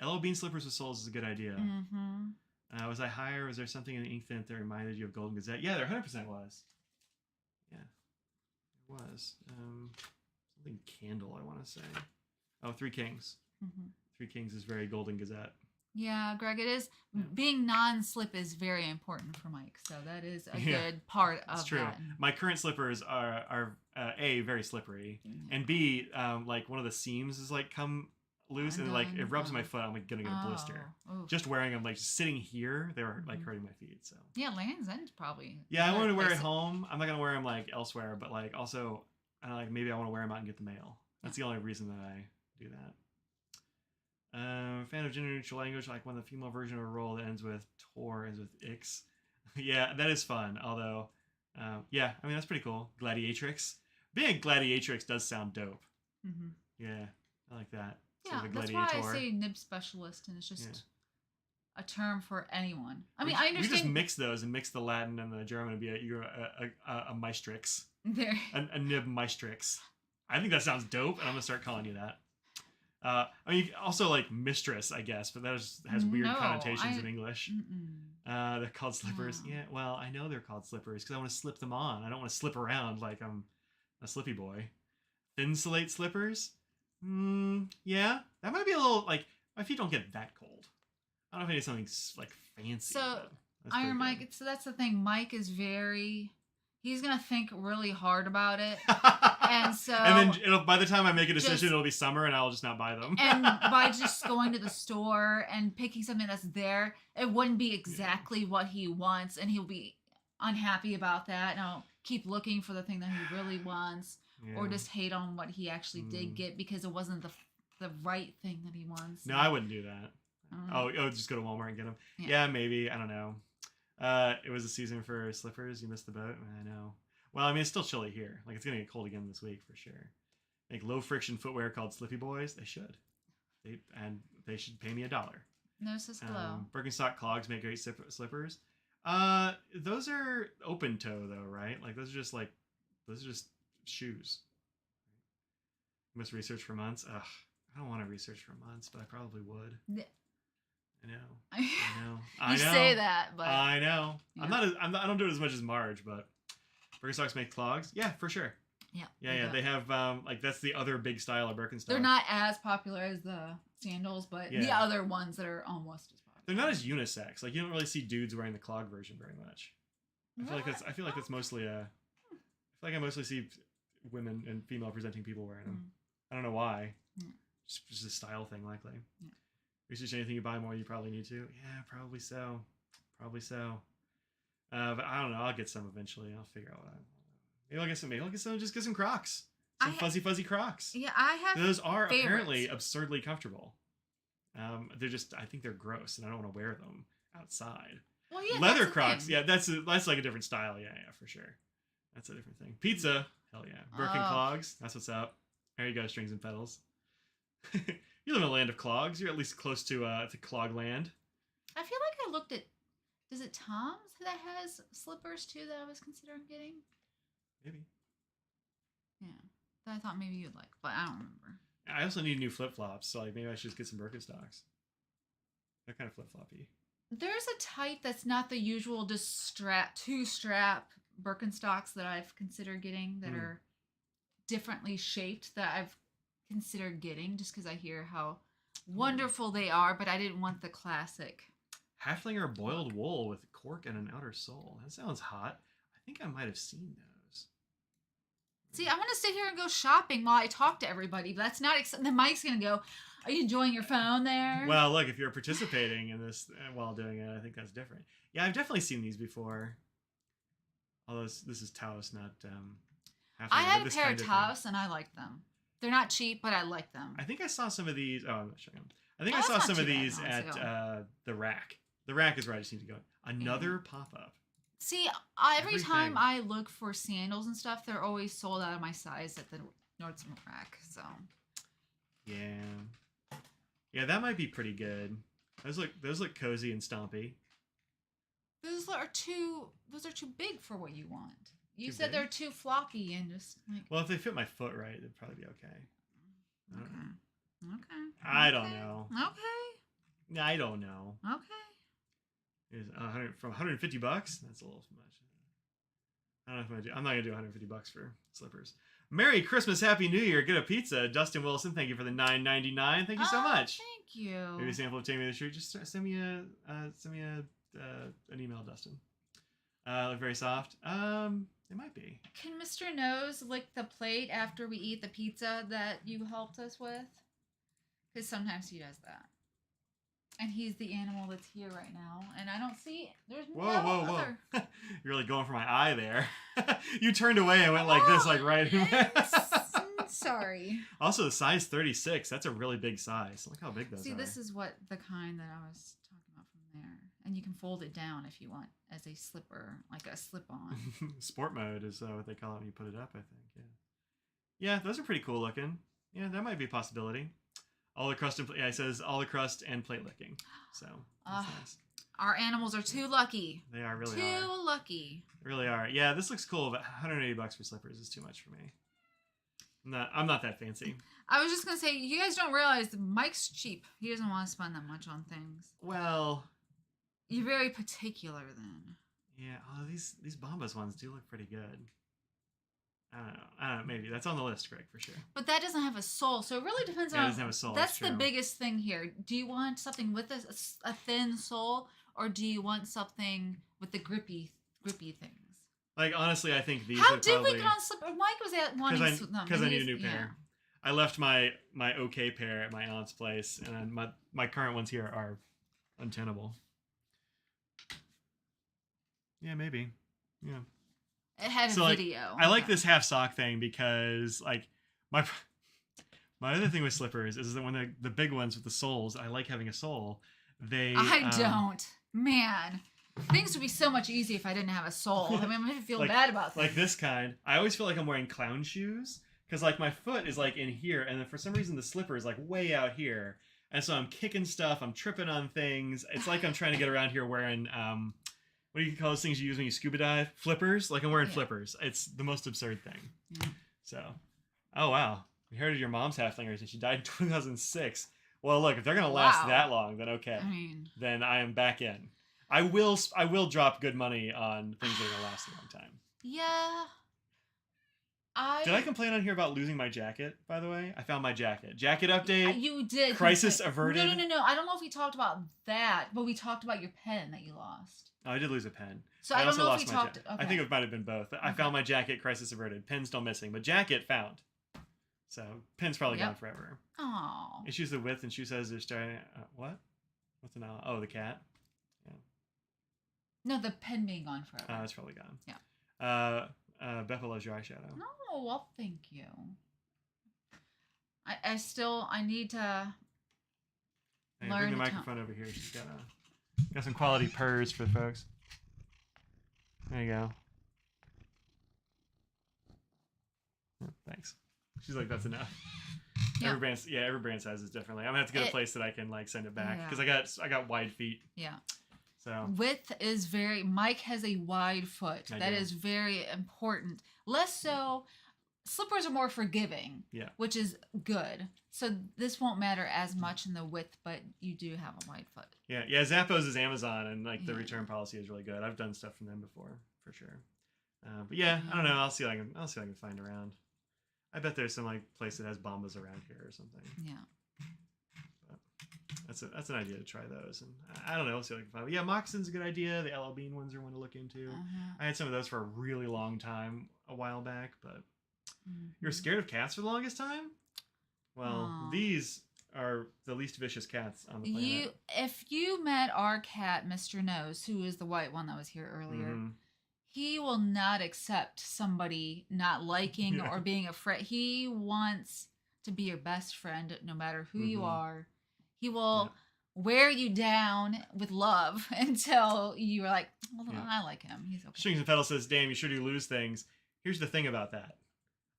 LO bean slippers with soles is a good idea. Mm-hmm. Was I high or was there something in the ink tint that reminded you of Golden Gazette? Yeah, there 100% was. Yeah, it was. Something candle, I want to say. Oh, Three Kings. Mm-hmm. Three Kings is very Golden Gazette. Yeah, Greg, it is. Yeah. Being non-slip is very important for Mike, so that is a good part of That's true. that. My current slippers are A, very slippery, and B, like one of the seams is like come loose and like it rubs my foot. I'm like gonna get a blister. Oof. Just wearing them, like just sitting here, they were like hurting my feet. So yeah, Land's End's probably. Yeah, I wanted to wear it home. I'm not gonna wear them like elsewhere, but like also, like maybe I want to wear them out and get the mail. That's the only reason that I do that. Fan of gender neutral language, like when the female version of a role that ends with tor ends with ix. Yeah, that is fun. Although, yeah, I mean that's pretty cool. Gladiatrix. Being a gladiatrix does sound dope. Mm-hmm. Yeah, I like that. Yeah, so that's why I say nib specialist, and it's just a term for anyone. I mean, I understand. We just mix those and mix the Latin and the German and be a maestrix. There. A nib maestrix. I think that sounds dope, and I'm gonna start calling you that. I mean, also like mistress, I guess, but that has weird connotations in English. They're called slippers. Yeah, well, I know they're called slippers because I want to slip them on. I don't want to slip around like I'm a slippy boy. Thin slate slippers? Yeah, that might be a little like my feet don't get that cold. I don't know if I need something like fancy. So Iron Mike. So that's the thing. Mike is he's gonna think really hard about it. And so, and then by the time I make a decision, it'll be summer, and I'll just not buy them. And by just going to the store and picking something that's there, it wouldn't be exactly what he wants, and he'll be unhappy about that. And I'll keep looking for the thing that he really wants, or just hate on what he actually did get because it wasn't the right thing that he wants. No, I wouldn't do that. Oh, just go to Walmart and get them. Yeah, maybe. I don't know. It was a season for slippers. You missed the boat. I know. Well, I mean, it's still chilly here. Like, it's going to get cold again this week for sure. Like, low-friction footwear called Slippy Boys. They should. They should pay me $1. No, says hello. Birkenstock clogs make great slippers. Those are open toe, though, right? Like, those are just shoes. You must research for months. Ugh, I don't want to research for months, but I probably would. Yeah. I know. You say that, but I know. Yeah. I don't do it as much as Marge, but Birkenstocks make clogs. Yeah, for sure. Yeah. They have like that's the other big style of Birkenstock. They're not as popular as the sandals, but the other ones that are almost as popular. They're not as unisex. Like you don't really see dudes wearing the clog version very much. I feel like that's mostly I feel like I mostly see women and female presenting people wearing them. I don't know why. Just a style thing, likely. Yeah. Research anything you buy more you probably need to. Yeah, probably so. But I don't know. I'll get some eventually. I'll figure out what I want. Maybe I'll get some. Just get some Crocs. Some fuzzy Crocs. Yeah, I have. Those are favorites. Apparently absurdly comfortable. They're just. I think they're gross, and I don't want to wear them outside. Well, yeah, leather Crocs. Yeah, that's like a different style. Yeah, for sure. That's a different thing. Pizza. Hell yeah. Birkin clogs. That's what's up. There you go. Strings and pedals. You live in a land of clogs. You're at least close to clog land. I feel like I looked at. Is it Tom's that has slippers too that I was considering getting? Maybe. Yeah, that I thought maybe you'd like, but I don't remember. I also need new flip flops, so like maybe I should just get some Birkenstocks. They're kind of flip floppy. There's a type that's not the usual just two strap Birkenstocks that I've considered getting that are differently shaped that I've considered getting just because I hear how wonderful they are, but I didn't want the classic. Haflinger boiled wool with cork and an outer sole. That sounds hot. I think I might have seen those. See, I want to sit here and go shopping while I talk to everybody, but that's not. Then Mike's gonna go. Are you enjoying your phone there? Well, look, if you're participating in this while doing it, I think that's different. Yeah, I've definitely seen these before. Although this is Taos, not. I have a pair of Taos, and I like them. They're not cheap, but I like them. I think I saw some of these. Oh, I'm not showing them. I think I saw some of these at the Rack. The Rack is where I just need to go. Another pop-up. See, every time I look for sandals and stuff, they're always sold out of my size at the Nordstrom Rack. So. Yeah. Yeah, that might be pretty good. Those look cozy and stompy. Those are too big for what you want. You said they're too floppy and just like. Well, if they fit my foot right, they'd probably be okay. Okay. I don't know. Okay. I don't know. Okay. Is from $150? That's a little much. I don't know if I'm gonna do. I'm not gonna do $150 for slippers. Merry Christmas, Happy New Year. Get a pizza. Dustin Wilson, thank you for the $9.99. Thank you so much. Thank you. Maybe a sample of Take Me to the Street. Just send me an email, Dustin. Look very soft. It might be. Can Mr. Nose lick the plate after we eat the pizza that you helped us with? Because sometimes he does that. And he's the animal that's here right now. And I don't see... There's whoa. You're really going for my eye there. You turned away and went like this, like right... Sorry. Also, the size 36. That's a really big size. Look how big those are. See, this is what the kind that I was talking about from there. And you can fold it down if you want as a slipper, like a slip-on. Sport mode is what they call it when you put it up, I think. Yeah, those are pretty cool looking. Yeah, that might be a possibility. All the crust and it says all the crust and plate licking. So that's nice. Our animals are too lucky. They are really too lucky. They really are. Yeah, this looks cool, but $180 for slippers is too much for me. I'm not that fancy. I was just gonna say, you guys don't realize Mike's cheap. He doesn't want to spend that much on things. Well, you're very particular then. Yeah. Oh, these Bombas ones do look pretty good. I don't know. Maybe that's on the list, Greg, for sure. But that doesn't have a sole, so it really depends on. It doesn't have a sole. That's the biggest thing here. Do you want something with a thin sole, or do you want something with the grippy things? Like honestly, I think these. How did we get on slipper? Mike was at wanting because I need a new pair. I left my okay pair at my aunt's place, and my current ones here are untenable. Yeah, maybe. Yeah. It had a video. I like this half sock thing because like my other thing with slippers is that when the big ones with the soles, I like having a sole. I don't. Man, things would be so much easier if I didn't have a sole. I mean, I'm gonna feel bad about things. Like this kind. I always feel like I'm wearing clown shoes because like my foot is like in here, and then for some reason the slipper is like way out here, and so I'm kicking stuff. I'm tripping on things. It's like I'm trying to get around here wearing what do you call those things you use when you scuba dive? Flippers? Like I'm wearing flippers. It's the most absurd thing. Yeah. So, oh wow. We inherited your mom's halflingers and she died in 2006. Well, look, if they're going to last that long, then okay. Then I am back in. I will drop good money on things that are going to last a long time. Yeah. Did I complain on here about losing my jacket, by the way? I found my jacket. Jacket update. You did. Crisis averted. No. I don't know if we talked about that, but we talked about your pen that you lost. Oh, I did lose a pen. So I don't know if we talked. Okay. I think it might have been both. I found my jacket, crisis averted. Pen's still missing, but jacket found. So pen's probably gone forever. Oh. Issues the width, and she says they're starting. What? What's an Oh, the cat. Yeah. No, the pen being gone forever. Oh, it's probably gone. Yeah. Beppa loves your eyeshadow. No, well, thank you. I need to learn. Bring the microphone over here. She's got some quality purrs for the folks. There you go. Oh, thanks. She's like, that's enough. Yeah. Every brand sizes differently. I'm gonna have to get a place that I can like send it back because I got wide feet. Yeah. So width is Mike has a wide foot. That is very important. Less so, slippers are more forgiving. Yeah. Which is good. So this won't matter as much in the width, but you do have a wide foot. Yeah. Zappos is Amazon, and like the return policy is really good. I've done stuff from them before, for sure. But yeah, I don't know. I'll see what I can find around. I bet there's some like place that has Bombas around here or something. Yeah. That's an idea to try those, and I don't know. We'll see what I can find. But yeah, moccasin's a good idea. The LL Bean ones are one to look into. I had some of those for a really long time a while back, but You were scared of cats for the longest time? Well, these are the least vicious cats on the planet. If you met our cat, Mr. Nose, who is the white one that was here earlier, he will not accept somebody not liking or being afraid. He wants to be your best friend no matter who you are. He will wear you down with love until you're like, well, I like him. He's okay. Strings and Pedal says, damn, you sure do lose things. Here's the thing about that.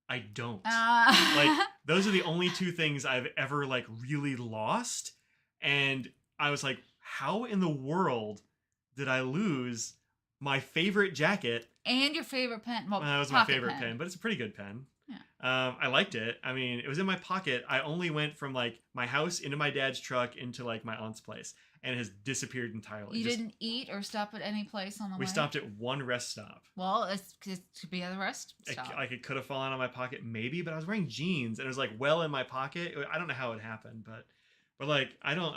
I don't. Like, those are the only two things I've ever, like, really lost. And I was like, how in the world did I lose my favorite jacket? And your favorite pen. Well, that was my favorite pen, but it's a pretty good pen. Yeah. I liked it. I mean, it was in my pocket. I only went from, like, my house into my dad's truck into, like, my aunt's place. And it has disappeared entirely. You didn't eat or stop at any place on the way? We stopped at one rest stop. Well, it could be at the rest stop. It could have fallen out of my pocket, maybe, but I was wearing jeans, and it was, like, well in my pocket. I don't know how it happened, but like,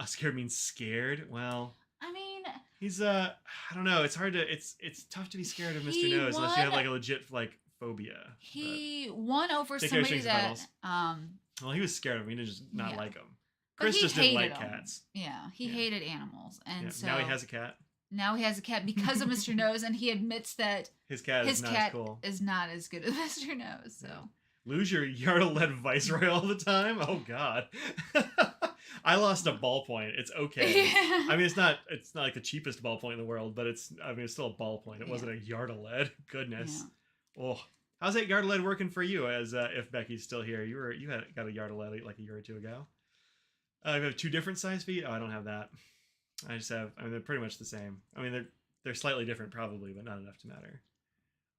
scared means scared. Well, I mean... He's, I don't know. It's hard to... It's tough to be scared of Mr. Nose unless you have, like, a legit, like, phobia. He won over somebody that... Well, he was scared of him. He didn't just not like him. But Chris just didn't like cats. Yeah, he hated animals, and so now he has a cat. Now he has a cat because of Mr. Nose, and he admits that his cat is not as good as Mr. Nose. So lose your Yardle-led Viceroy all the time. Oh God, I lost a ballpoint. It's okay. Yeah. I mean, it's not like the cheapest ballpoint in the world, but it's still a ballpoint. It wasn't a Yardle-led. Goodness. Yeah. Oh, how's that Yardle-led working for you? As if Becky's still here, you got a Yardle-led like a year or two ago. I have 2 different size feet. Oh, I don't have that. I just have. I mean, they're pretty much the same. I mean, they're slightly different probably, but not enough to matter.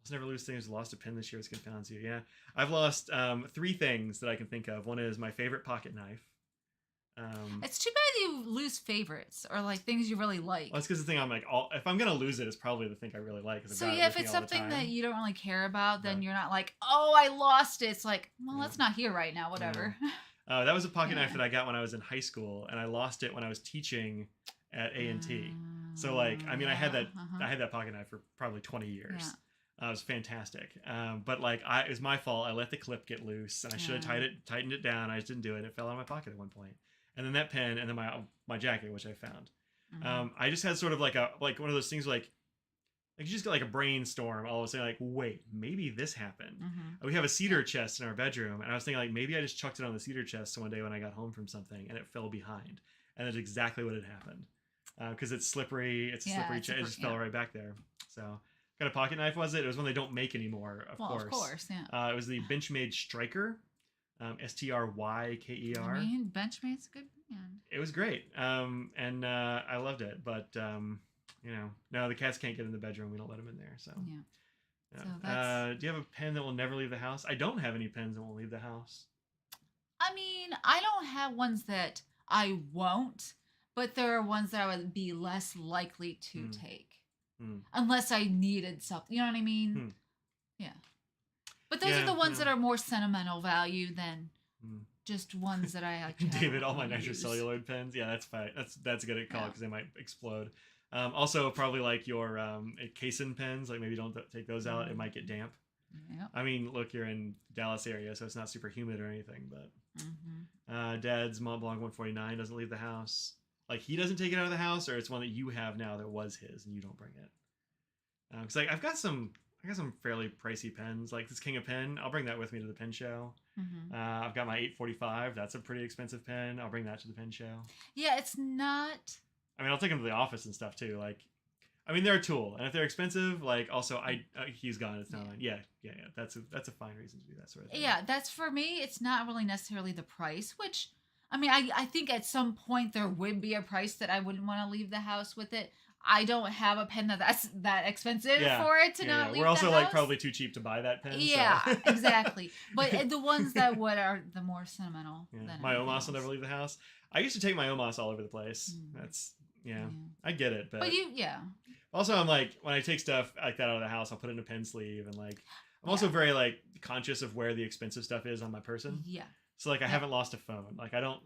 Let's never lose things. Lost a pin this year. It's confounds you. Yeah, I've lost 3 things that I can think of. One is my favorite pocket knife. It's too bad you lose favorites or like things you really like. Well, it's because the thing I'm like, if I'm gonna lose it, it's probably the thing I really like. So yeah, if it's something that you don't really care about, then you're not like, oh, I lost it. It's like, well, that's not here right now. Whatever. Yeah. That was a pocket knife that I got when I was in high school, and I lost it when I was teaching at A&T. So, like, I mean, I had that pocket knife for probably 20 years. Yeah. It was fantastic. But like, it was my fault. I let the clip get loose, and I should have tightened it down. I just didn't do it. It fell out of my pocket at one point. And then that pen, and then my jacket, which I found. I just had sort of like one of those things like you just get like a brainstorm all of a sudden, like, wait, maybe this happened. We have a cedar chest in our bedroom, and I was thinking, like, maybe I just chucked it on the cedar chest one day when I got home from something, and it fell behind. And that's exactly what had happened. Because it's slippery, it's a slippery chest, it just fell right back there. So, what kind of pocket knife was it? It was one they don't make anymore, of course. Of course, yeah. It was the Benchmade Striker, Stryker. I mean, Benchmade's a good brand. It was great, and I loved it, but... no, the cats can't get in the bedroom. We don't let them in there. So, yeah. So do you have a pen that will never leave the house? I don't have any pens that won't leave the house. I mean, I don't have ones that I won't, but there are ones that I would be less likely to take. Unless I needed something. You know what I mean? Yeah. But those are the ones that are more sentimental value than just ones that I like. David, all my nitrocelluloid pens. Yeah, that's fine. That's a good call because they might explode. Also, probably like your casein pens, like maybe don't take those out. It might get damp. Yep. I mean, look, you're in Dallas area, so it's not super humid or anything. But Dad's Mont Blanc 149 doesn't leave the house. Like, he doesn't take it out of the house, or it's one that you have now that was his and you don't bring it. Because like I got some fairly pricey pens, like this King of Pen. I'll bring that with me to the pen show. I've got my 845. That's a pretty expensive pen. I'll bring that to the pen show. Yeah, it's not. I mean, I'll take them to the office and stuff too. Like, I mean, they're a tool, and if they're expensive, like, also, he's gone. It's not like, yeah. That's a fine reason to do that sort of thing. Yeah, that's for me. It's not really necessarily the price, which, I mean, I think at some point there would be a price that I wouldn't want to leave the house with it. I don't have a pen that's that expensive for it to not leave We're also the house. like probably too cheap to buy that pen. Yeah, so. Exactly. But the ones that are the more sentimental. Yeah. My Omos will never leave the house. I used to take my Omos all over the place. That's I get it, but also I'm like, when I take stuff like that out of the house, I'll put it in a pen sleeve, and like I'm also very like conscious of where the expensive stuff is on my person. Yeah. So like I haven't lost a phone. Like I don't,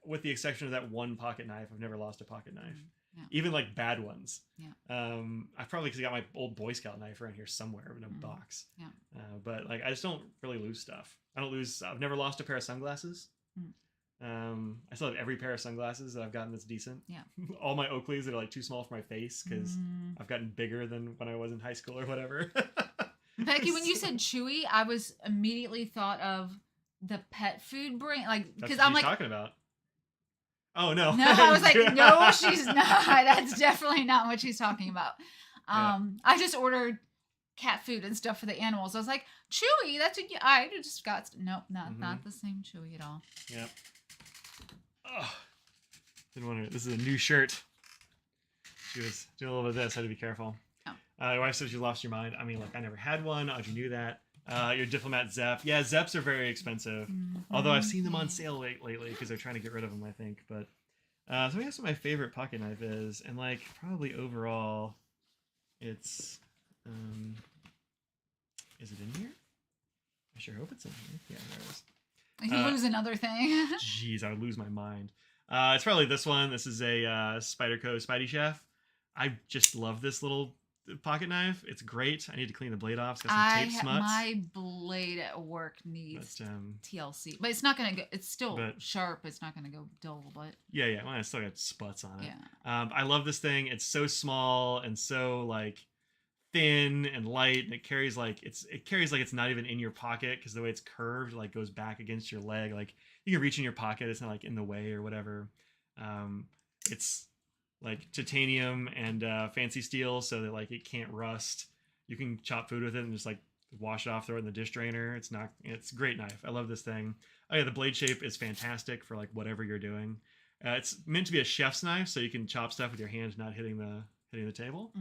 with the exception of that one pocket knife, I've never lost a pocket knife. Yeah. even like bad ones. Yeah. I probably got my old Boy Scout knife around here somewhere in a box. Yeah. But like I just don't really lose stuff. I've never lost a pair of sunglasses. I still have every pair of sunglasses that I've gotten that's decent. Yeah. All my Oakleys that are like too small for my face because I've gotten bigger than when I was in high school or whatever. Becky, when you said Chewy, I was immediately thought of the pet food brand, like because I'm like talking about. Oh no! No, I was like, no, she's not. That's definitely not what she's talking about. I just ordered cat food and stuff for the animals. I was like, Chewy, that's what I just got. Nope, not the same Chewy at all. Yeah. Oh, didn't want to. This is a new shirt. She was doing a little bit of this. I had to be careful. Oh. Your wife said you lost your mind. I mean, like I never had one. You knew that. Your Diplomat Zep. Yeah, Zeps are very expensive. Although I've seen them on sale lately because they're trying to get rid of them, I think. But so I guess what my favorite pocket knife is, and like probably overall, it's is it in here? I sure hope it's in here. Yeah, there it is. You lose another thing. Jeez, I would lose my mind. It's probably this one. This is a Spyderco Spidey Chef. I just love this little pocket knife. It's great. I need to clean the blade off. It's got some tape smuts. My blade at work needs TLC, but it's not gonna go. It's still sharp. It's not gonna go dull, but yeah. Well, I still got spots on it. Yeah. I love this thing. It's so small and so like thin and light, and it carries like it's not even in your pocket because the way it's curved like goes back against your leg. Like you can reach in your pocket. It's not like in the way or whatever. It's like titanium and fancy steel so that like it can't rust. You can chop food with it and just like wash it off, throw it in the dish drainer. It's a great knife. I love this thing. Oh yeah, the blade shape is fantastic for like whatever you're doing. It's meant to be a chef's knife, so you can chop stuff with your hands, not hitting the table.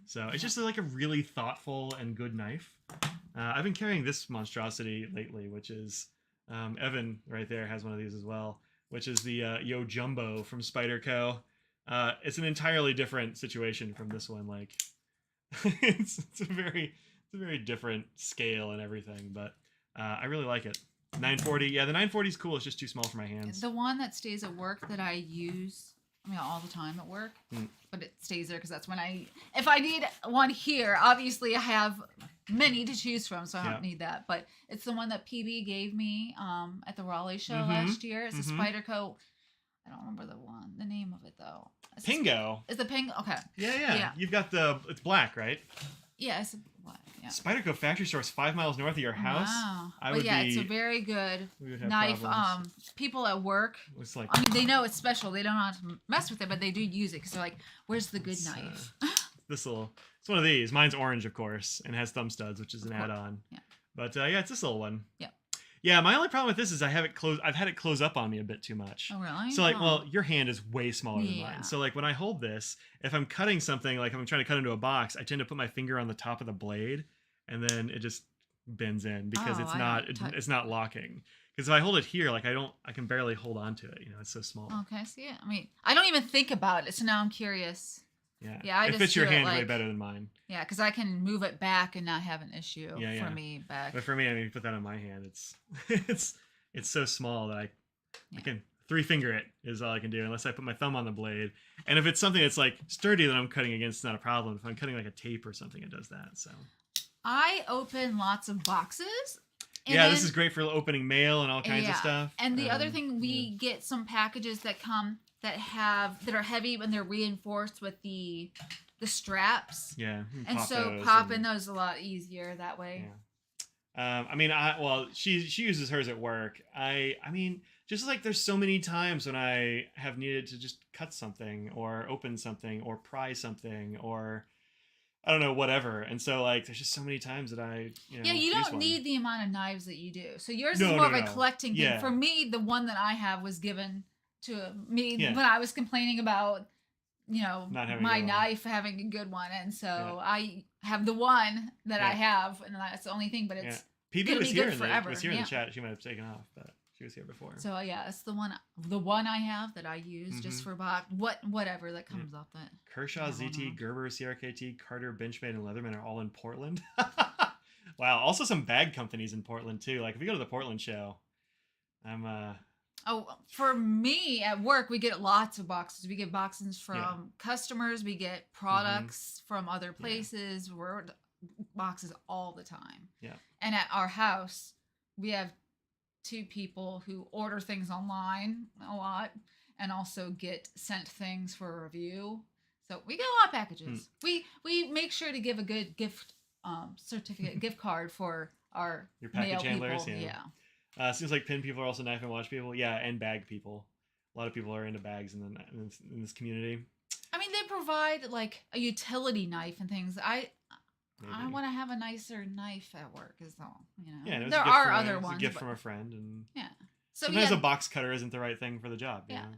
So it's just like a really thoughtful and good knife. I've been carrying this monstrosity lately, which is Evan right there has one of these as well, which is the Yo Jumbo from Spyderco. It's an entirely different situation from this one. Like it's a very different scale and everything, but I really like it. 940. Yeah, the 940 is cool. It's just too small for my hands. The one that stays at work that I use, all the time at work, but it stays there because that's when if I need one here, obviously I have many to choose from, so I don't need that. But it's the one that PB gave me at the Raleigh show last year. It's a Spyderco. I don't remember the name of it though. Pingo. Is the Pingo? Okay. Yeah. You've got it's black, right? Yeah, it's black. Yeah. Spyderco factory store is 5 miles north of your house. Wow. It's a very good knife. Problems. People at work, it's like, they know it's special. They don't know how to mess with it, but they do use it because they're like, "Where's the good knife?" It's one of these. Mine's orange, of course, and has thumb studs, which is an add-on. Yeah. But it's this little one. Yeah. Yeah, my only problem with this is I've had it close up on me a bit too much. Oh, really? So well, your hand is way smaller than mine. So like when I hold this, if I'm cutting something, like if I'm trying to cut into a box, I tend to put my finger on the top of the blade, and then it just bends in because it's not locking. Because if I hold it here, like I can barely hold on to it. It's so small. Okay, see it. I don't even think about it, so now I'm curious. Yeah, it fits your hand way better than mine. Yeah, because I can move it back and not have an issue for me back. But for me, you put that on my hand, it's so small that I can 3-finger it is all I can do unless I put my thumb on the blade. And if it's something that's like sturdy that I'm cutting against, it's not a problem. If I'm cutting like a tape or something, it does that. So I open lots of boxes. This is great for opening mail and all kinds of stuff. And the other thing, we get some packages that come that are heavy and they're reinforced with the straps. Yeah. And so popping those a lot easier that way. Yeah. She uses hers at work. Just like there's so many times when I have needed to just cut something or open something or pry something or I don't know, whatever. And so like there's just so many times that I you don't need the amount of knives that you do. So yours is more of a collecting thing. For me, the one that I have was given to me when I was complaining about my knife having a good one, and so I have the one that I have, and that's the only thing. But it's PB was here forever. In the chat. She might have taken off, but she was here before. So it's the one I have that I use just for whatever that comes up. That Kershaw, ZT, Gerber, CRKT, Carter, Benchmade, and Leatherman are all in Portland. Wow. Also some bag companies in Portland too. Like if we go to the Portland show, I'm Oh, for me at work, we get lots of boxes. We get boxes from customers. We get products from other places. We're boxes all the time. Yeah. And at our house, we have two people who order things online a lot and also get sent things for a review. So we get a lot of packages. We make sure to give a good gift certificate, gift card for your package mail handlers. people. Seems like pin people are also knife and watch people. Yeah, and bag people. A lot of people are into bags in this community. I mean, they provide like a utility knife and things. I want to have a nicer knife at work, is all. You know, yeah, there are other ones. A gift from a friend, and yeah. So sometimes a box cutter isn't the right thing for the job. You yeah. know?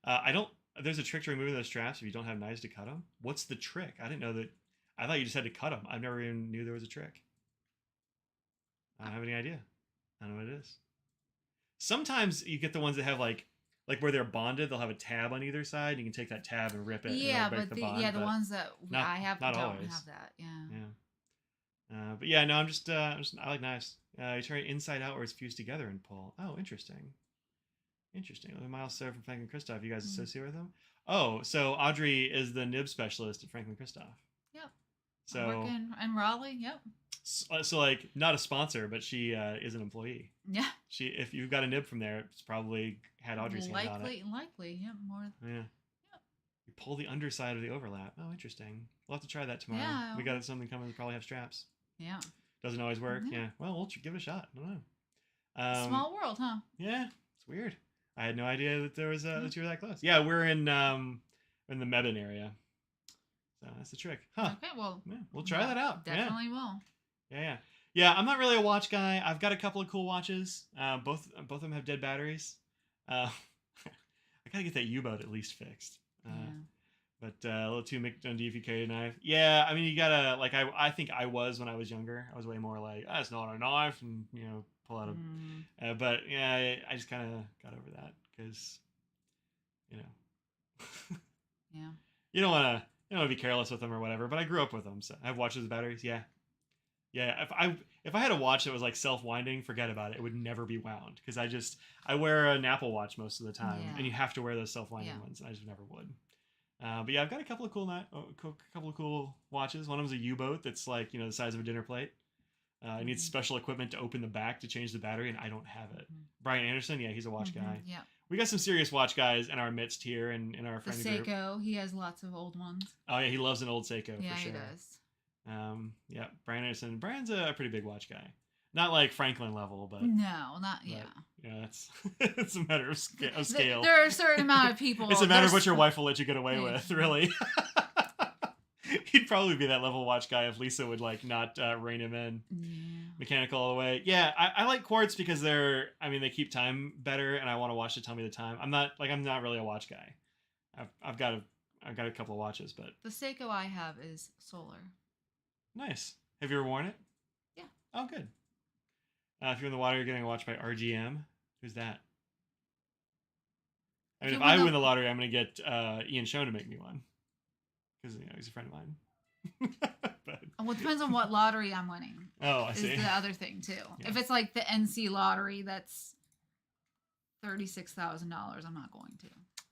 I don't. There's a trick to removing those straps if you don't have knives to cut them. What's the trick? I didn't know that. I thought you just had to cut them. I never even knew there was a trick. I don't have any idea. I don't know what it is. Sometimes you get the ones that have like where they're bonded, they'll have a tab on either side. And you can take that tab and rip it. Yeah, and break but the bond, the ones that I have not don't always. have that. Yeah. Yeah. But yeah, no, I'm just I like knives. You turn it inside out where it's fused together and pull. Oh, interesting. Interesting. Miles Sarah from Franklin Christoph. You guys associate with him? Oh, so Audrey is the nib specialist at Franklin Christoph. Yep. So working in Raleigh. Yep. So like not a sponsor, but she is an employee. Yeah. If you've got a nib from there, it's probably had Audrey's hand on it. Likely. Yeah. More. Yeah. Yep. You pull the underside of the overlap. Oh, interesting. We'll have to try that tomorrow. Yeah. We got something coming that probably have straps. Yeah. Doesn't always work. Mm-hmm. Yeah. Well, we'll give it a shot. I don't know. Small world, huh? Yeah. It's weird. I had no idea that there was that you were that close. Yeah, we're in the Mebane area. So that's the trick. Huh. Okay, well. Yeah, we'll try that out. Definitely will. Yeah, I'm not really a watch guy. I've got a couple of cool watches. Both of them have dead batteries. I gotta get that U-boat at least fixed. But a little too Mick Dundee if you carry a knife. Yeah, I mean you gotta like I think I was when I was younger. I was way more like it's not a knife and pull out a. But yeah, I just kind of got over that because yeah. You don't want to be careless with them or whatever. But I grew up with them, so I have watches with batteries. Yeah. If I had a watch that was like self-winding, forget about it. It would never be wound because I wear an Apple Watch most of the time, and you have to wear those self-winding ones. And I just never would. But yeah, I've got a couple of cool watches. One of them's a U-boat that's like the size of a dinner plate. It needs special equipment to open the back to change the battery, and I don't have it. Brian Anderson, yeah, he's a watch guy. Yeah. We got some serious watch guys in our midst here and in our friend group. The Seiko, he has lots of old ones. Oh yeah, he loves an old Seiko for sure. Yeah, he does. Yeah, Brian Anderson. Brian's a pretty big watch guy. Not like Franklin level, but yeah. Yeah, it's a matter of scale. There are a certain amount of people. It's a matter of what your wife will let you get away with, really. He'd probably be that level watch guy if Lisa would not rein him in. Yeah. Mechanical all the way. Yeah, I like quartz because they keep time better, and I want a watch to tell me the time. I'm not really a watch guy. I've got a couple of watches, but the Seiko I have is solar. Nice. Have you ever worn it? Yeah. Oh, good. If you're in the water, you're getting a watch by RGM. Who's that? I mean, if I win the lottery, I'm going to get Ian Schoen to make me one. Because, he's a friend of mine. But... Well, it depends on what lottery I'm winning. Oh, I see. Is the other thing, too. Yeah. If it's like the NC lottery, that's $36,000, I'm not going to.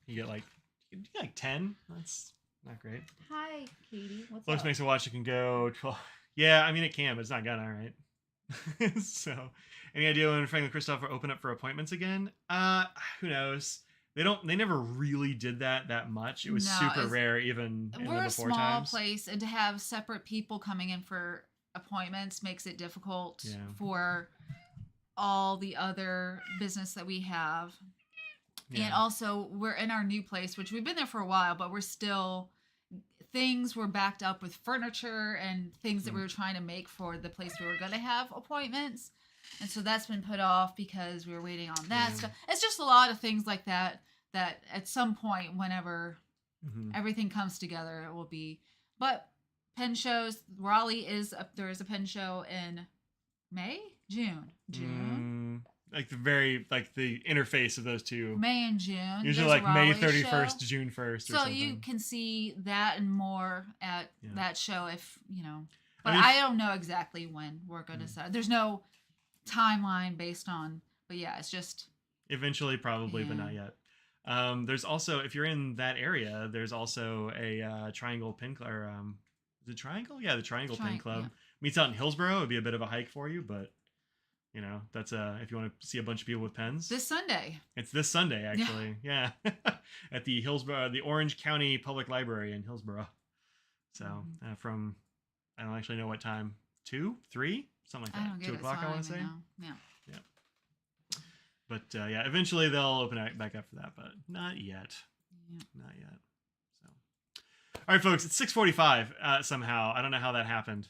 You get 10? That's not great. Hi, Katie. What's Looks up? makes a watch that can go 12. Yeah, I mean, it can, but it's not gonna, right? So, any idea when Franklin Christoph will open up for appointments again? Who knows? They never really did that much. It was super rare even in the before times. We're a small place, and to have separate people coming in for appointments makes it difficult for all the other business that we have. Yeah. And also, we're in our new place, which we've been there for a while, but things were backed up with furniture and things that we were trying to make for the place we were going to have appointments. And so that's been put off because we were waiting on that stuff. It's just a lot of things like that at some point, whenever everything comes together, it will be. But pen shows, Raleigh there is a pen show in June. Like the interface of those two. May and June. Usually like May 31st, June 1st or something. So you can see that and more at that show if, But I don't know exactly when we're going to start. There's no timeline based on, but yeah, it's just Eventually, probably, but Yeah. not yet. There's also, if you're in that area, there's also a Triangle Pin Club. Or, is it Triangle? Yeah, the Triangle Pin Club. Yeah. Meets out in Hillsborough. It'd be a bit of a hike for you, but that's if you want to see a bunch of people with pens. This Sunday. It's this Sunday, actually. Yeah, at the Hillsborough, the Orange County Public Library in Hillsborough. So from, I don't actually know what time. 2, 3, something like that. I don't get 2 it, o'clock, so I want to say. know. Yeah. But yeah, eventually they'll open it back up for that, but not yet. Yeah. Not yet. So, all right, folks, it's 6:45 somehow. I don't know how that happened,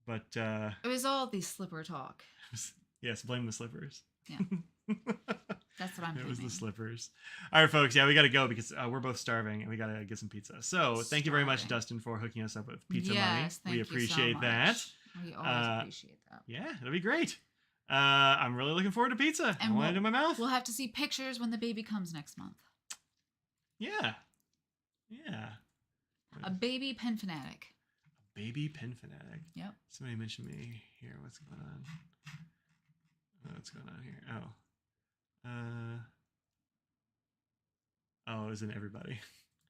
but It was all these slipper talk. yes, blame the slippers. Yeah. That's what I'm It was the blaming. slippers. All right, folks. Yeah, we got to go because we're both starving and we got to get some pizza. So thank you very much, Starving. Dustin, for hooking us up with pizza money. Yes, thank We you so appreciate that. much. We always appreciate that. Yeah, it'll be great. I'm really looking forward to pizza. I And want it in my mouth. We'll have to see pictures when the baby comes next month. Yeah. Yeah. A baby pen fanatic. Baby pen fanatic. Yep. Somebody mentioned me here. What's going on? What's going on here? Oh, isn't everybody?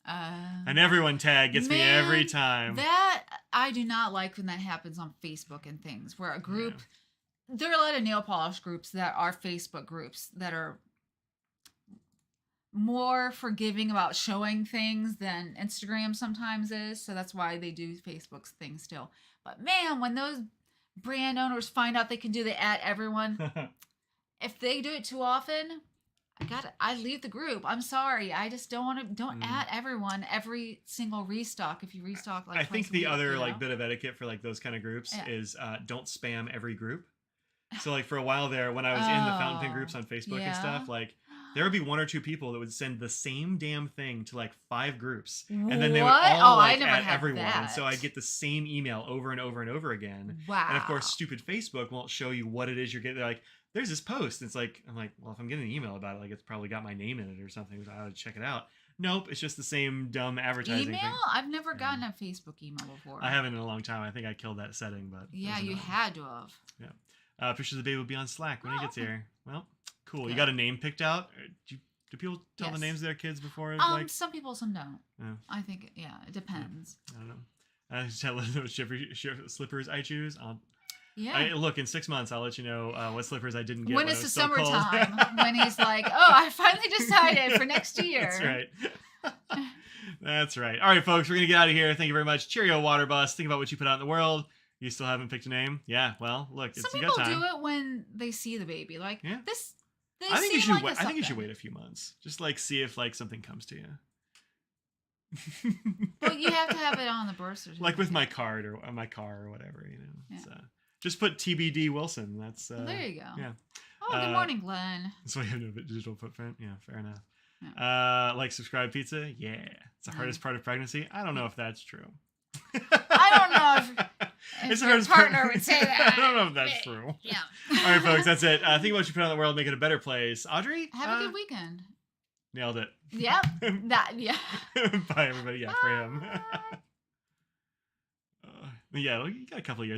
An everyone tag gets me every time. That I do not like when that happens on Facebook and things where a group. There are a lot of nail polish groups that are Facebook groups that are more forgiving about showing things than Instagram sometimes is. So that's why they do Facebook's thing still. But man, when those brand owners find out they can do the at everyone, if they do it too often, I leave the group. I'm sorry. I just don't at everyone every single restock. If you restock like I think twice a the week, other like bit of etiquette for like those kind of groups is don't spam every group. So like for a while there, when I was in the fountain pen groups on Facebook and stuff, like there would be 1 or 2 people that would send the same damn thing to like 5 groups, and then they would all like at everyone, and so I'd get the same email over and over and over again. Wow. And of course, stupid Facebook won't show you what it is you're getting. They're like, "There's this post." It's like, I'm like, well, if I'm getting an email about it, like it's probably got my name in it or something. So I would check it out. Nope, it's just the same dumb advertising email? thing. I've never gotten a Facebook email before. I haven't in a long time. I think I killed that setting, but yeah, you had to have. Yeah. Pictures of the baby will be on Slack when he gets here. Well, cool. Good. You got a name picked out? Do people tell the names of their kids before? Like, some people, some don't. Yeah. I think, it depends. I don't know. I just tell those slippers I choose. Yeah. Look, in 6 months, I'll let you know what slippers I didn't get. When it it's the was so cold. summertime, when he's like, "Oh, I finally decided for next year." That's right. That's right. All right, folks, we're gonna get out of here. Thank you very much. Cheerio, Water Bus. Think about what you put out in the world. You still haven't picked a name? Yeah. Well, look, Some you people got time. do it when they see the baby, like this. They I think you should like wait. I think you should wait a few months, just like see if like something comes to you. Well, you have to have it on the birth certificate. Like with my card or my car or whatever, Yeah. So just put TBD Wilson. That's Well, there you go. Yeah. Oh, good morning, Glenn. So we have no digital footprint. Yeah, fair enough. Yeah. Like subscribe pizza. Yeah, it's the hardest part of pregnancy. I don't know if that's true. I don't know if It's the your hardest partner part. would say that. I don't know if that's true. Yeah. All right, folks, that's it. Think about what you put on the world, make it a better place. Audrey, Have a good weekend. Nailed it. Yep. Yeah. Bye, everybody. Yeah, for him. Bye. Yeah, you got a couple of years.